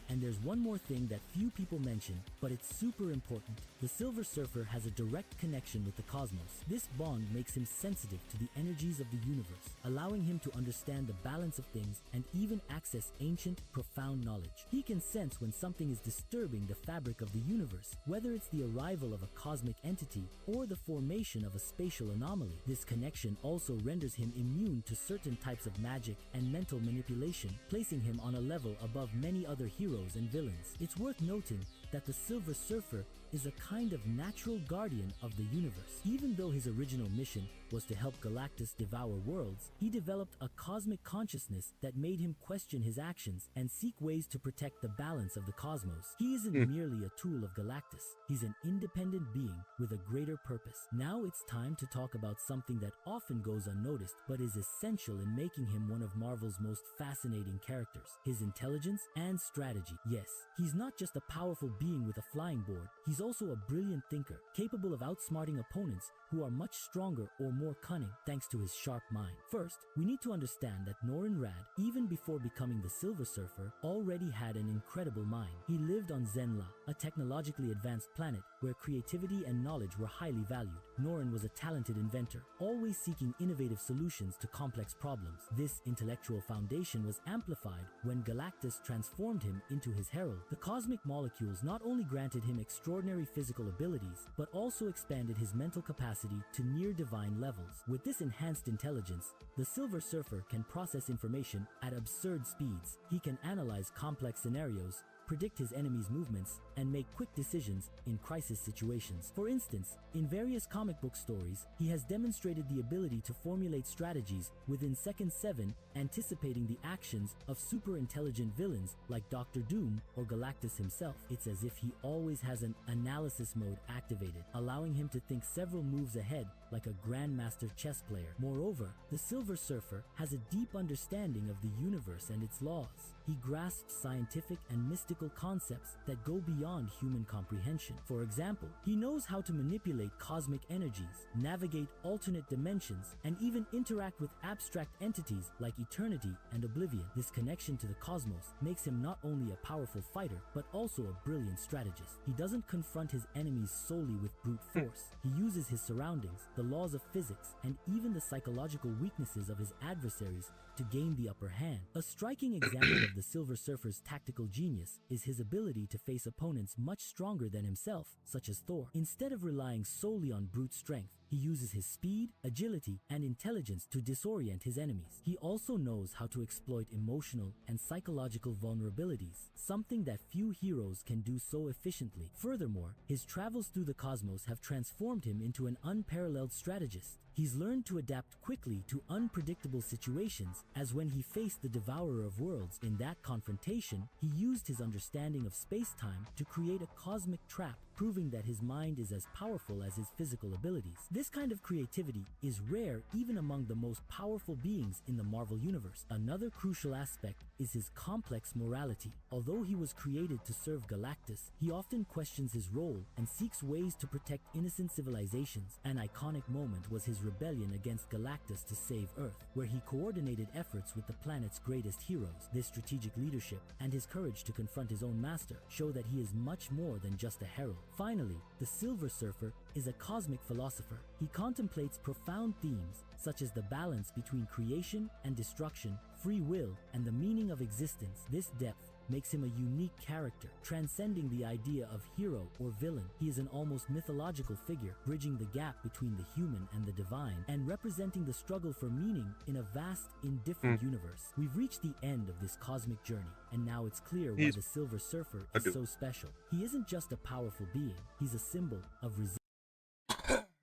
And there's one more thing that few people mention, but it's super important. The Silver Surfer has a direct connection with the cosmos. This bond makes him sensitive to the energies of the universe, allowing him to understand the balance of things and even access ancient, profound knowledge. He can sense when something is disturbing the fabric of the universe, whether it's the arrival of a cosmic entity or the formation of a spatial anomaly. This connection also renders him immune to certain types of magic and mental manipulation, placing him on a level above many other heroes and villains. It's worth noting that the Silver Surfer is a kind of natural guardian of the universe. Even though his original mission was to help Galactus devour worlds, he developed a cosmic consciousness that made him question his actions and seek ways to protect the balance of the cosmos. He isn't merely a tool of Galactus, he's an independent being with a greater purpose. Now it's time to talk about something that often goes unnoticed, but is essential in making him one of Marvel's most fascinating characters: his intelligence and strategy. Yes, he's not just a powerful being with a flying board, he's also a brilliant thinker, capable of outsmarting opponents who are much stronger or more cunning thanks to his sharp mind. First, we need to understand that Norrin Radd, even before becoming the Silver Surfer, already had an incredible mind. He lived on Zenla, a technologically advanced planet where creativity and knowledge were highly valued. Norrin was a talented inventor, always seeking innovative solutions to complex problems. This intellectual foundation was amplified when Galactus transformed him into his herald. The cosmic molecules not only granted him extraordinary physical abilities, but also expanded his mental capacity to near-divine levels. With this enhanced intelligence, the Silver Surfer can process information at absurd speeds. He can analyze complex scenarios, predict his enemy's movements and make quick decisions in crisis situations. For instance, in various comic book stories, he has demonstrated the ability to formulate strategies within seconds 7, anticipating the actions of super intelligent villains like Doctor Doom or Galactus himself. It's as if he always has an analysis mode activated, allowing him to think several moves ahead like a grandmaster chess player. Moreover, the Silver Surfer has a deep understanding of the universe and its laws. He grasps scientific and mystical concepts that go beyond human comprehension. For example, he knows how to manipulate cosmic energies, navigate alternate dimensions, and even interact with abstract entities like eternity and oblivion. This connection to the cosmos makes him not only a powerful fighter, but also a brilliant strategist. He doesn't confront his enemies solely with brute force. He uses his surroundings, the laws of physics, and even the psychological weaknesses of his adversaries to gain the upper hand. A striking example of the Silver Surfer's tactical genius is his ability to face opponents much stronger than himself, such as Thor. Instead of relying solely on brute strength, he uses his speed, agility, and intelligence to disorient his enemies. He also knows how to exploit emotional and psychological vulnerabilities, something that few heroes can do so efficiently. Furthermore, his travels through the cosmos have transformed him into an unparalleled strategist. He's learned to adapt quickly to unpredictable situations, as when he faced the Devourer of Worlds. In that confrontation, he used his understanding of space-time to create a cosmic trap, proving that his mind is as powerful as his physical abilities. This kind of creativity is rare even among the most powerful beings in the Marvel Universe. Another crucial aspect is his complex morality. Although he was created to serve Galactus, he often questions his role and seeks ways to protect innocent civilizations. An iconic moment was his rebellion against Galactus to save Earth, where he coordinated efforts with the planet's greatest heroes. This strategic leadership and his courage to confront his own master show that he is much more than just a herald. Finally, the Silver Surfer is a cosmic philosopher. He contemplates profound themes such as the balance between creation and destruction, free will, and the meaning of existence. This depth makes him a unique character, transcending the idea of hero or villain. He is an almost mythological figure, bridging the gap between the human and the divine, and representing the struggle for meaning in a vast, indifferent universe. We've reached the end of this cosmic journey, and now it's clear why the Silver Surfer is so special. He isn't just a powerful being, he's a symbol of resilience.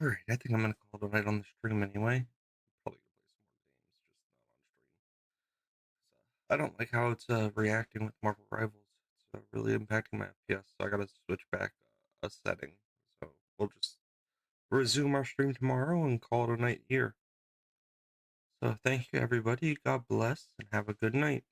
Alright, I think I'm gonna call it a night on the stream anyway. Probably gonna play some more games, just not on stream. I don't like how it's reacting with Marvel Rivals. It's really impacting my FPS, so I gotta switch back a setting. So we'll just resume our stream tomorrow and call it a night here. So thank you everybody, God bless, and have a good night.